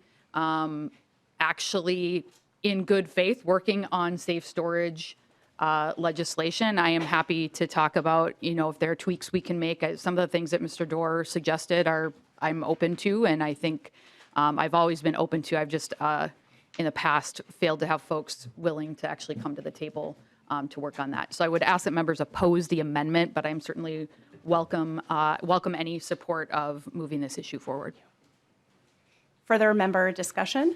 actually in good faith working on safe storage legislation, I am happy to talk about, if there are tweaks we can make. Some of the things that Mr. Doerr suggested I'm open to, and I think I've always been open to. I've just in the past failed to have folks willing to actually come to the table to work on that. So I would ask that members oppose the amendment, but I'm certainly welcome any support of moving this issue forward. Further member discussion?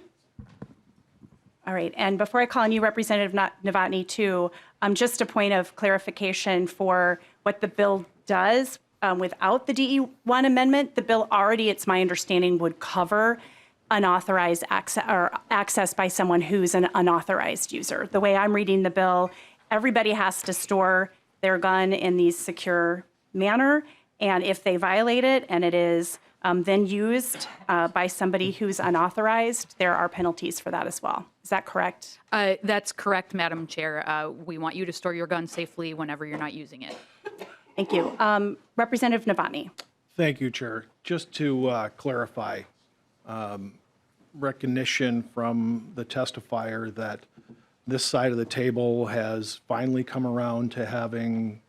All right, and before I call on you, Representative Novotny, too, just a point of clarification for what the bill does. Without the DE1 amendment, the bill already, it's my understanding, would cover unauthorized access by someone who's an unauthorized user. The way I'm reading the bill, everybody has to store their gun in the secure manner, and if they violate it and it is then used by somebody who's unauthorized, there are penalties for that as well. Is that correct? That's correct, Madam Chair. We want you to store your gun safely whenever you're not using it. Thank you. Representative Novotny. Thank you, Chair. Just to clarify, recognition from the testifier that this side of the table has finally come around to having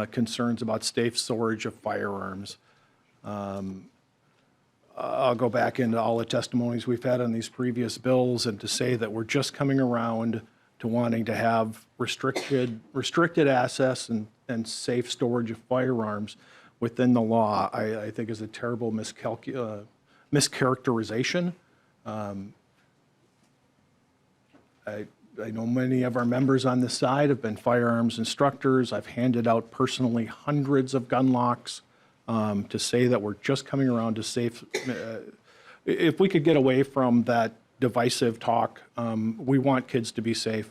concerns about safe storage of firearms. I'll go back into all the testimonies we've had on these previous bills, and to say that we're just coming around to wanting to have restricted access and safe storage of firearms within the law, I think is a terrible mischaracterization. I know many of our members on this side have been firearms instructors. I've handed out personally hundreds of gun locks. To say that we're just coming around to safe, if we could get away from that divisive talk, we want kids to be safe.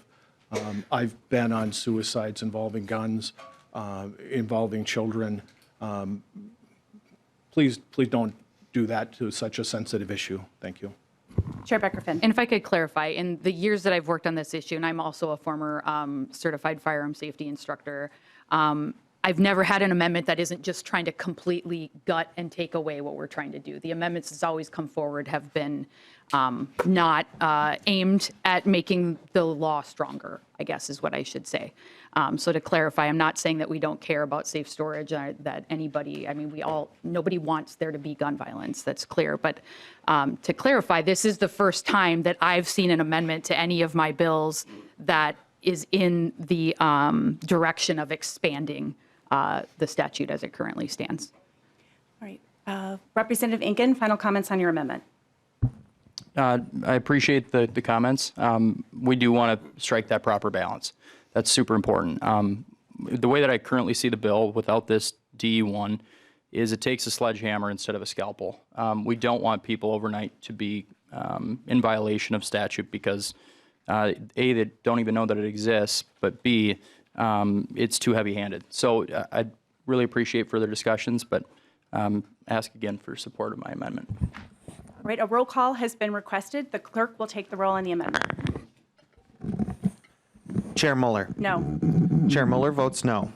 I've been on suicides involving guns, involving children. Please don't do that to such a sensitive issue. Thank you. Chair Becker-Finn. And if I could clarify, in the years that I've worked on this issue, and I'm also a former certified firearm safety instructor, I've never had an amendment that isn't just trying to completely gut and take away what we're trying to do. The amendments that's always come forward have been not aimed at making the law stronger, I guess is what I should say. So to clarify, I'm not saying that we don't care about safe storage, that anybody, I mean, nobody wants there to be gun violence, that's clear. But to clarify, this is the first time that I've seen an amendment to any of my bills that is in the direction of expanding the statute as it currently stands. All right. Representative Inken, final comments on your amendment. I appreciate the comments. We do want to strike that proper balance. That's super important. The way that I currently see the bill without this D1 is it takes a sledgehammer instead of a scalpel. We don't want people overnight to be in violation of statute because A, they don't even know that it exists, but B, it's too heavy-handed. So I'd really appreciate further discussions, but ask again for support of my amendment. All right, a roll call has been requested. The clerk will take the roll on the amendment. Chair Mueller. No. Chair Mueller votes no.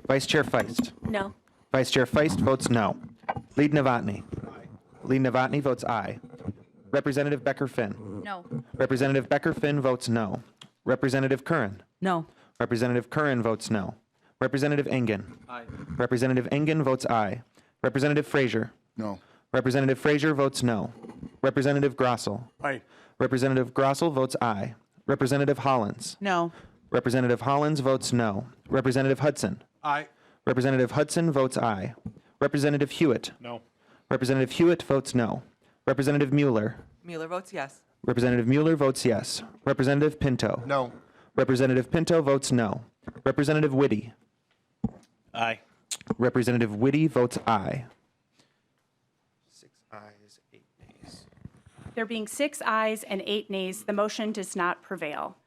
Vice Chair Feist. No. Vice Chair Feist votes no. Lead Novotny. Lead Novotny votes aye. Representative Becker-Finn. No. Representative Becker-Finn votes no. Representative Curran. No. Representative Curran votes no. Representative Engen. Aye. Representative Engen votes aye. Representative Frazier. No. Representative Frazier votes no. Representative Grossel. Aye. Representative Grossel votes aye. Representative Hollins. No. Representative Hollins votes no. Representative Hudson. Aye. Representative Hudson votes aye. Representative Hewitt. No. Representative Hewitt votes no. Representative Mueller. Mueller votes yes. Representative Mueller votes yes. Representative Pinto. No. Representative Pinto votes no. Representative Whitty. Aye. Representative Whitty votes aye. 6 ayes, 8 nays. There being 6 ayes and 8 nays, the motion does not prevail.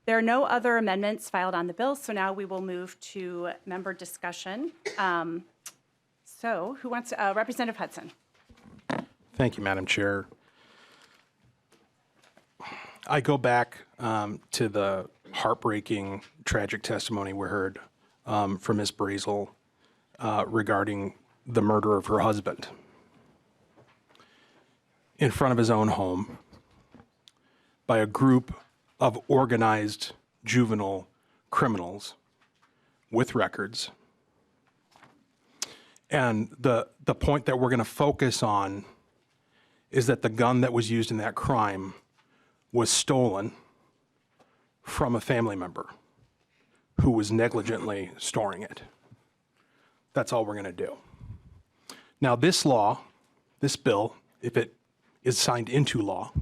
There are no other amendments filed on the bill, so now we will move to member discussion. So who wants, Representative Hudson? Thank you, Madam Chair. I go back to the heartbreaking, tragic testimony we heard from Ms. Brazel regarding the murder of her husband in front of his own home by a group of organized juvenile criminals with records. And the point that we're going to focus on is that the gun that was used in that crime was stolen from a family member who was negligently storing it. That's all we're going to do. Now, this law, this bill, if it is signed into law,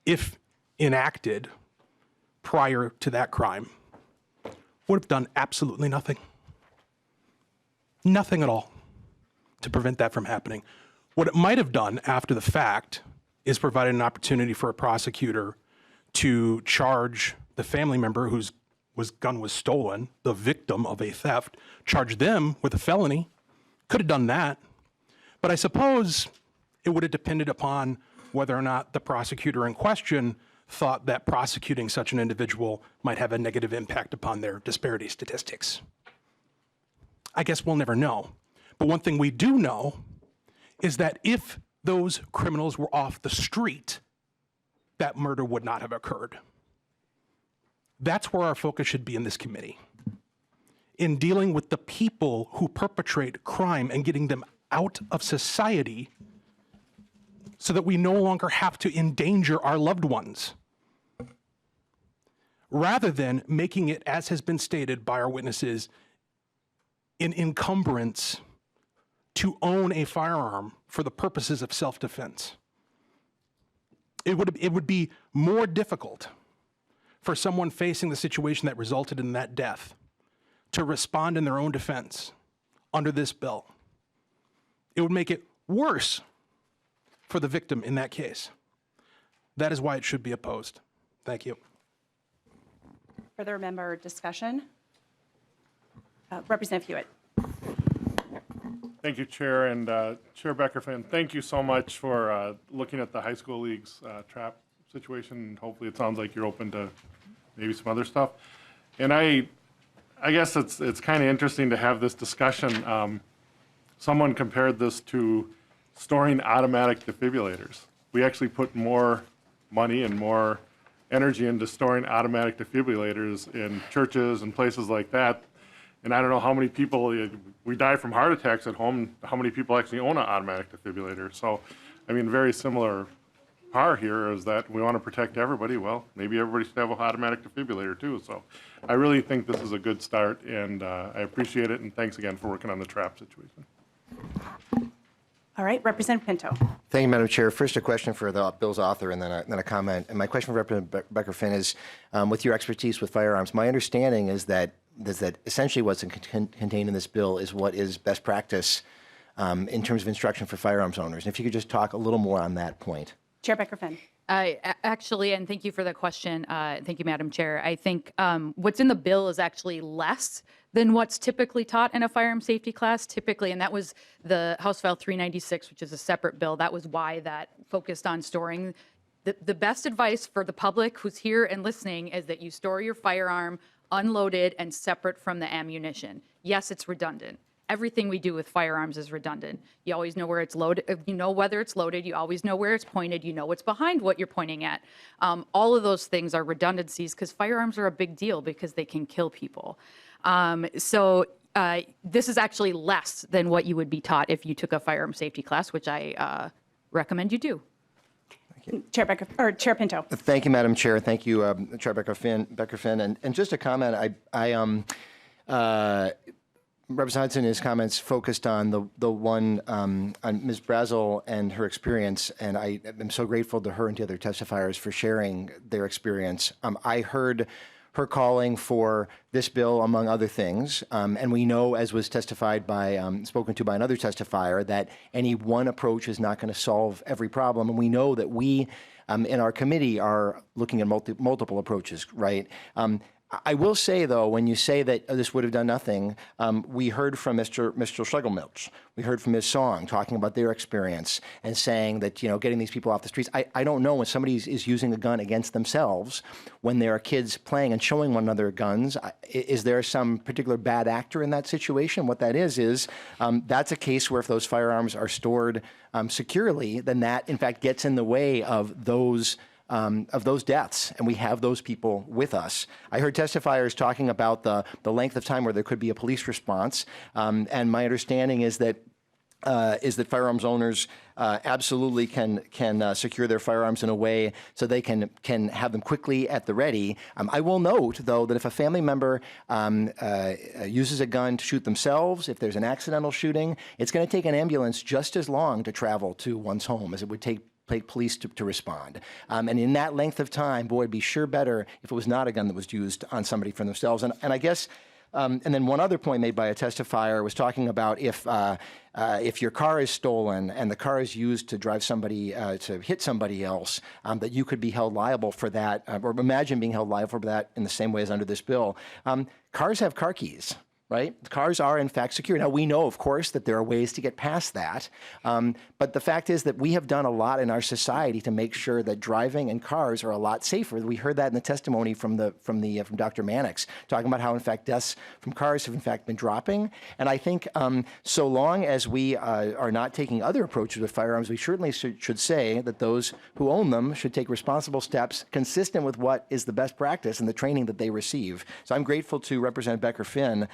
if enacted prior to that crime, would have done absolutely nothing. Nothing at all to prevent that from happening. What it might have done after the fact is provided an opportunity for a prosecutor to charge the family member whose gun was stolen, the victim of a theft, charge them with a felony. Could have done that. But I suppose it would have depended upon whether or not the prosecutor in question thought that prosecuting such an individual might have a negative impact upon their disparity statistics. I guess we'll never know. But one thing we do know is that if those criminals were off the street, that murder would not have occurred. That's where our focus should be in this committee, in dealing with the people who perpetrate crime and getting them out of society so that we no longer have to endanger our loved ones, rather than making it, as has been stated by our witnesses, an encumbrance to own a firearm for the purposes of self-defense. It would be more difficult for someone facing the situation that resulted in that death to respond in their own defense under this bill. It would make it worse for the victim in that case. That is why it should be opposed. Thank you. Further member discussion? Representative Hewitt. Thank you, Chair, and Chair Becker-Finn, thank you so much for looking at the high school league's trap situation. Hopefully it sounds like you're open to maybe some other stuff. And I I guess it's kind of interesting to have this discussion. Someone compared this to storing automatic defibrillators. We actually put more money and more energy into storing automatic defibrillators in churches and places like that. And I don't know how many people, we die from heart attacks at home, how many people actually own an automatic defibrillator. So, I mean, very similar par here is that we want to protect everybody. Well, maybe everybody should have an automatic defibrillator too. So I really think this is a good start, and I appreciate it, and thanks again for working on the trap situation. All right, Representative Pinto. Thank you, Madam Chair. First, a question for the bill's author, and then a comment. And my question for Representative Becker-Finn is, with your expertise with firearms, my understanding is that essentially what's contained in this bill is what is best practice in terms of instruction for firearms owners. And if you could just talk a little more on that point. Chair Becker-Finn. Actually, and thank you for the question. Thank you, Madam Chair. I think what's in the bill is actually less than what's typically taught in a firearm safety class, typically, and that was the House File 396, which is a separate bill. That was why that focused on storing. The best advice for the public who's here and listening is that you store your firearm unloaded and separate from the ammunition. Yes, it's redundant. Everything we do with firearms is redundant. You always know where it's loaded. You know whether it's loaded. You always know where it's pointed. You know what's behind what you're pointing at. All of those things are redundancies because firearms are a big deal because they can kill people. So this is actually less than what you would be taught if you took a firearm safety class, which I recommend you do. Chair Pinto. Thank you, Madam Chair. Thank you, Chair Becker-Finn. And just a comment, Representative Hudson, his comments focused on the one on Ms. Brazel and her experience, and I am so grateful to her and to other testifiers for sharing their experience. I heard her calling for this bill, among other things, and we know, as was testified by, spoken to by another testifier, that any one approach is not going to solve every problem, and we know that we, in our committee, are looking at multiple approaches, right? I will say, though, when you say that this would have done nothing, we heard from Mr. Schlegelmilch. We heard from Ms. Song talking about their experience and saying that, getting these people off the streets. I don't know when somebody is using a gun against themselves, when there are kids playing and showing one another guns, is there some particular bad actor in that situation? What that is that's a case where if those firearms are stored securely, then that, in fact, gets in the way of those deaths, and we have those people with us. I heard testifiers talking about the length of time where there could be a police response, and my understanding is that firearms owners absolutely can secure their firearms in a way so they can have them quickly at the ready. I will note, though, that if a family member uses a gun to shoot themselves, if there's an accidental shooting, it's going to take an ambulance just as long to travel to one's home as it would take police to respond. And in that length of time, boy, it'd be sure better if it was not a gun that was used on somebody for themselves. And I guess, and then one other point made by a testifier was talking about if your car is stolen and the car is used to drive somebody, to hit somebody else, that you could be held liable for that, or imagine being held liable for that in the same way as under this bill. Cars have car keys. Right? Cars are, in fact, secure. Now, we know, of course, that there are ways to get past that. But the fact is that we have done a lot in our society to make sure that driving and cars are a lot safer. We heard that in the testimony from Dr. Mannix, talking about how, in fact, deaths from cars have, in fact, been dropping. And I think so long as we are not taking other approaches with firearms, we certainly should say that those who own them should take responsible steps consistent with what is the best practice and the training that they receive. So I'm grateful to Representative Becker-Finn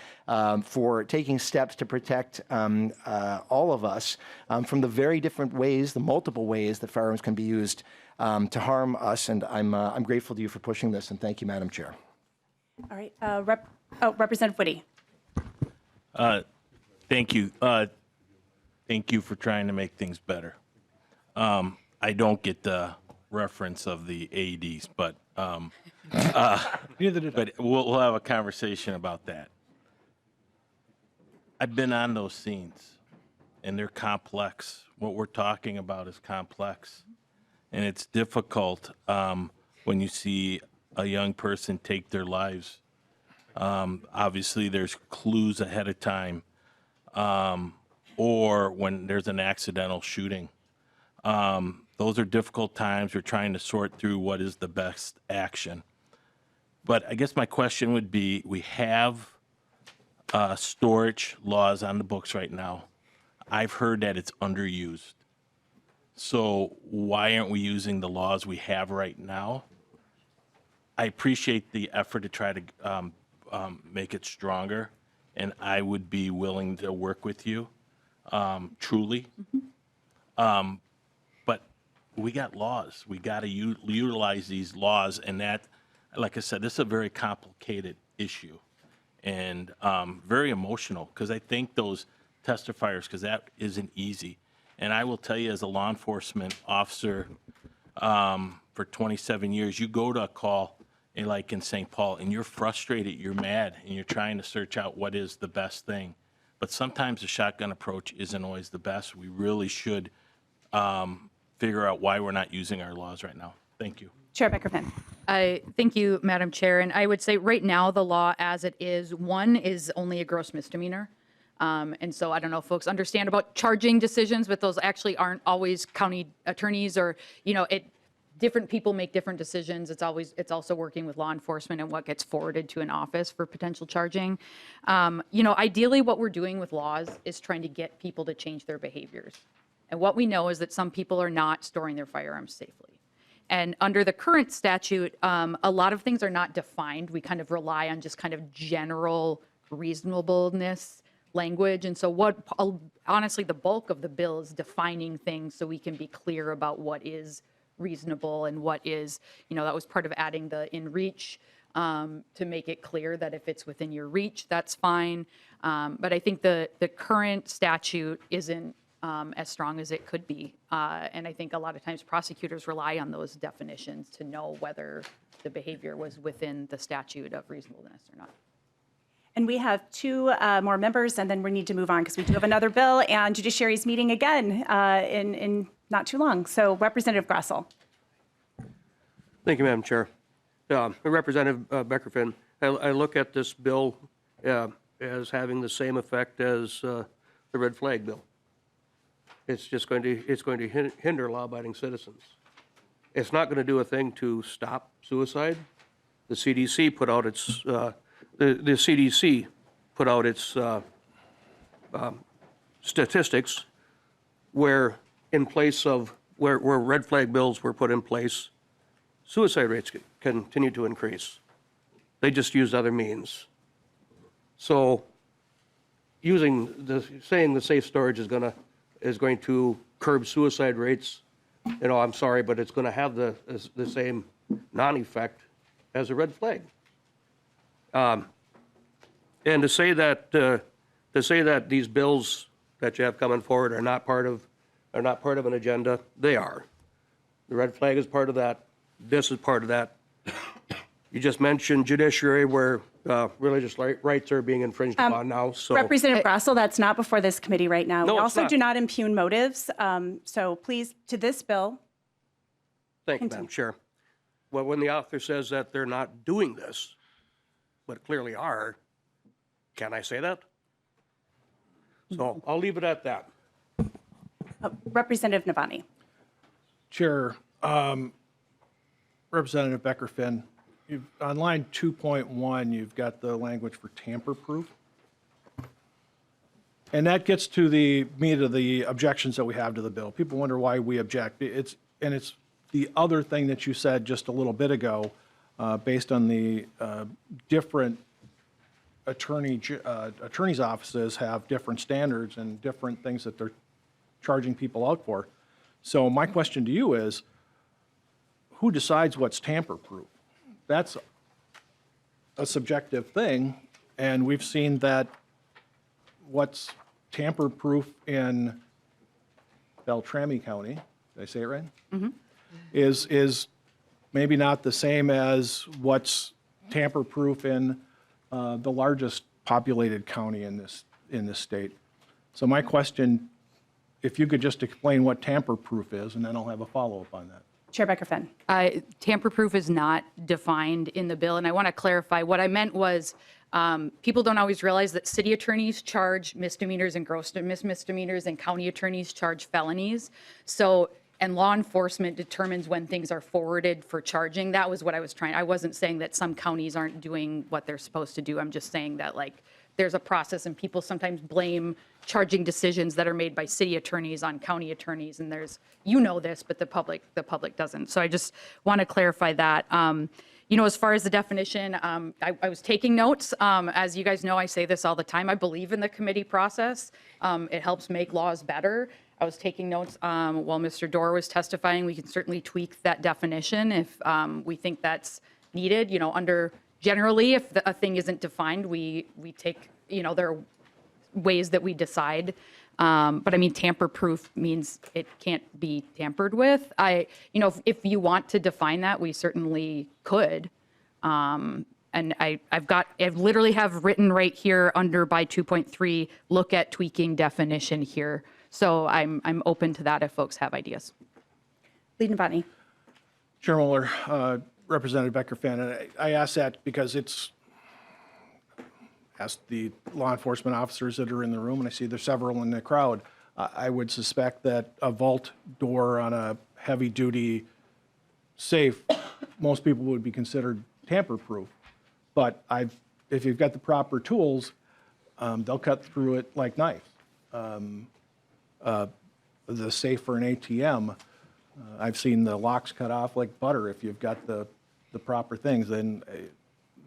for taking steps to protect all of us from the very different ways, the multiple ways that firearms can be used to harm us. And I'm grateful to you for pushing this, and thank you, Madam Chair. All right, Representative Woody. Thank you. Thank you for trying to make things better. I don't get the reference of the AEDs, but neither did I. But we'll have a conversation about that. I've been on those scenes, and they're complex. What we're talking about is complex, and it's difficult when you see a young person take their lives. Obviously, there's clues ahead of time, or when there's an accidental shooting. Those are difficult times. We're trying to sort through what is the best action. But I guess my question would be, we have storage laws on the books right now. I've heard that it's underused. So why aren't we using the laws we have right now? I appreciate the effort to try to make it stronger, and I would be willing to work with you, truly. But we got laws. We got to utilize these laws, and that, like I said, this is a very complicated issue and very emotional, because I think those testifiers, because that isn't easy. And I will tell you, as a law enforcement officer for 27 years, you go to a call like in St. Paul, and you're frustrated, you're mad, and you're trying to search out what is the best thing. But sometimes the shotgun approach isn't always the best. We really should figure out why we're not using our laws right now. Thank you. Chair Becker-Finn. Thank you, Madam Chair. And I would say right now, the law as it is, one is only a gross misdemeanor. And so I don't know if folks understand about charging decisions, but those actually aren't always county attorneys or, different people make different decisions. It's also working with law enforcement and what gets forwarded to an office for potential charging. Ideally what we're doing with laws is trying to get people to change their behaviors. And what we know is that some people are not storing their firearms safely. And under the current statute, a lot of things are not defined. We kind of rely on just kind of general reasonableness language. And so honestly, the bulk of the bill is defining things so we can be clear about what is reasonable and what is, that was part of adding the in reach to make it clear that if it's within your reach, that's fine. But I think the current statute isn't as strong as it could be. And I think a lot of times prosecutors rely on those definitions to know whether the behavior was within the statute of reasonableness or not. And we have two more members, and then we need to move on because we do have another bill, and Judiciary is meeting again in not too long. So Representative Grassel. Thank you, Madam Chair. Representative Becker-Finn, I look at this bill as having the same effect as the red flag bill. It's going to hinder law-abiding citizens. It's not going to do a thing to stop suicide. The CDC put out its statistics where in place of where red flag bills were put in place, suicide rates continue to increase. They just used other means. So saying the safe storage is going to curb suicide rates, I'm sorry, but it's going to have the same non-effect as a red flag. And to say that these bills that you have coming forward are not part of an agenda, they are. The red flag is part of that. This is part of that. You just mentioned judiciary where religious rights are being infringed upon now. So Representative Grassel, that's not before this committee right now. No, we it's also not. do not impugn motives. So please, to this bill. Thank you, Madam Chair. Well, when the author says that they're not doing this, but clearly are, can I say that? So I'll leave it at that. Representative Novotny. Chair, Representative Becker-Finn, on line 2.1, you've got the language for tamper-proof. And that gets to the meat of the objections that we have to the bill. People wonder why we object. It's the other thing that you said just a little bit ago, based on the different attorneys' offices have different standards and different things that they're charging people out for. So my question to you is, who decides what's tamper-proof? That's a subjective thing, and we've seen that what's tamper-proof in Beltrami County, did I say it right? Mm-hmm. Is maybe not the same as what's tamper-proof in the largest populated county in this state. So my question, if you could just explain what tamper-proof is, and then I'll have a follow-up on that. Chair Becker-Finn. Tamper-proof is not defined in the bill, and I want to clarify. What I meant was people don't always realize that city attorneys charge misdemeanors and gross misdemeanors, and county attorneys charge felonies. So, and law enforcement determines when things are forwarded for charging. That was what I was trying. I wasn't saying that some counties aren't doing what they're supposed to do. I'm just saying that, like, there's a process, and people sometimes blame charging decisions that are made by city attorneys on county attorneys, and there's, you know this, but the public doesn't. So I just want to clarify that. You know, as far as the definition, I was taking notes. As you guys know, I say this all the time. I believe in the committee process. It helps make laws better. I was taking notes while Mr. Dorr was testifying. We can certainly tweak that definition if we think that's needed. You know, generally, if a thing isn't defined, we take, you know, there are ways that we decide. But I mean, tamper-proof means it can't be tampered with. You know, if you want to define that, we certainly could. And I literally have written right here under by 2.3, look at tweaking definition here. So I'm open to that if folks have ideas. Leader Novotny. Chair Mueller, Representative Becker-Finn, and I ask that because ask the law enforcement officers that are in the room, and I see there's several in the crowd. I would suspect that a vault door on a heavy-duty safe, most people would be considered tamper-proof. But if you've got the proper tools, they'll cut through it like knives. The safe for an ATM, I've seen the locks cut off like butter if you've got the proper things. Then,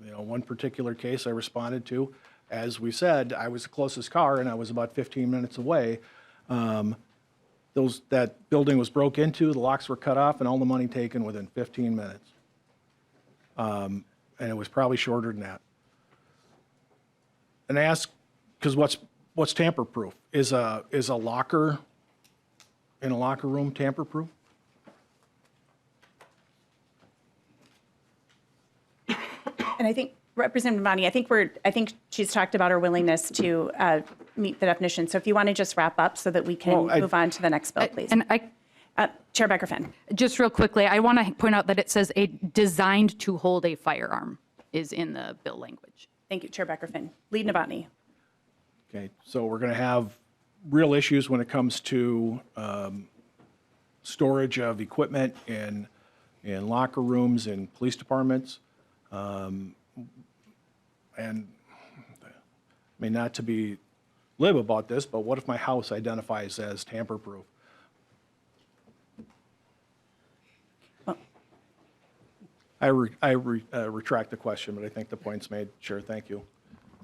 you know, one particular case I responded to, as we said, I was the closest car and I was about 15 minutes away. That building was broke into, the locks were cut off, and all the money taken within 15 minutes. And it was probably shorter than that. And I ask, because what's tamper-proof? Is a locker in a locker room tamper-proof? And I think Representative Novotny, I think she's talked about her willingness to meet the definition. So if you want to just wrap up so that we can move on to the next bill, please. And Chair Becker-Finn. Just real quickly, I want to point out that it says designed to hold a firearm is in the bill language. Thank you, Chair Becker-Finn. Leader Novotny. Okay, so we're going to have real issues when it comes to storage of equipment in locker rooms in police departments. And I mean, not to be glib about this, but what if my house identifies as tamper-proof? I retract the question, but I think the point's made. Sure, thank you.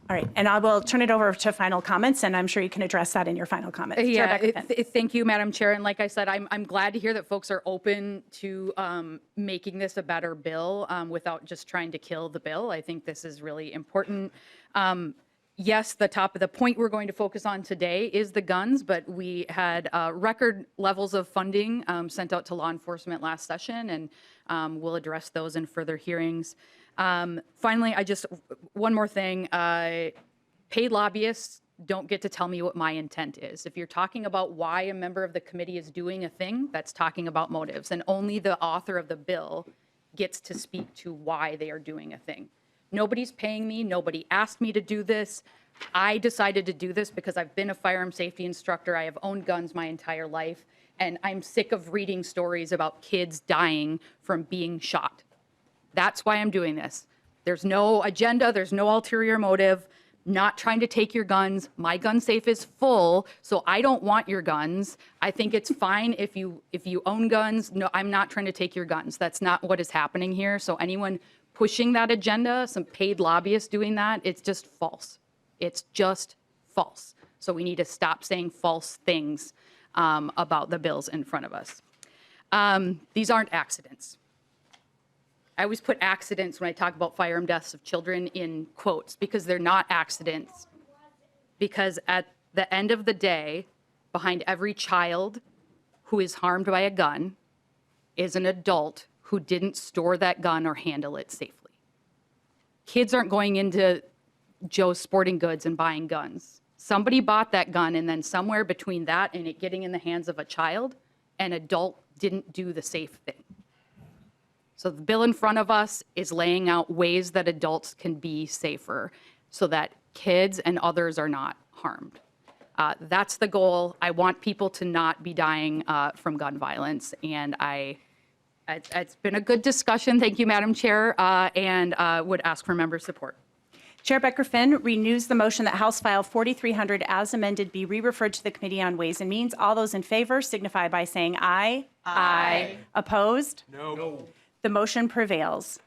All right, and I will turn it over to final comments, and I'm sure you can address that in your final comments. Chair Becker-Finn. Thank you, Madam Chair. And like I said, I'm glad to hear that folks are open to making this a better bill without just trying to kill the bill. I think this is really important. Yes, the point we're going to focus on today is the guns, but we had record levels of funding sent out to law enforcement last session, and we'll address those in further hearings. Finally, one more thing. Paid lobbyists don't get to tell me what my intent is. If you're talking about why a member of the committee is doing a thing, that's talking about motives, and only the author of the bill gets to speak to why they are doing a thing. Nobody's paying me. Nobody asked me to do this. I decided to do this because I've been a firearm safety instructor. I have owned guns my entire life, and I'm sick of reading stories about kids dying from being shot. That's why I'm doing this. There's no agenda. There's no ulterior motive. Not trying to take your guns. My gun safe is full, so I don't want your guns. I think it's fine if you own guns. No, I'm not trying to take your guns. That's not what is happening here. So anyone pushing that agenda, some paid lobbyists doing that, it's just false. It's just false. So we need to stop saying false things about the bills in front of us. These aren't accidents. I always put accidents when I talk about firearm deaths of children in quotes because they're not accidents. Because at the end of the day, behind every child who is harmed by a gun is an adult who didn't store that gun or handle it safely. Kids aren't going into Joe's Sporting Goods and buying guns. Somebody bought that gun, and then somewhere between that and it getting in the hands of a child, an adult didn't do the safe thing. So the bill in front of us is laying out ways that adults can be safer so that kids and others are not harmed. That's the goal. I want people to not be dying from gun violence, and it's been a good discussion. Thank you, Madam Chair, and would ask for member support. Chair Becker-Finn renews the motion that House File 4300 as amended be re-referred to the Committee on Ways and Means. All those in favor signify by saying aye. Aye. Opposed? No. The motion prevails.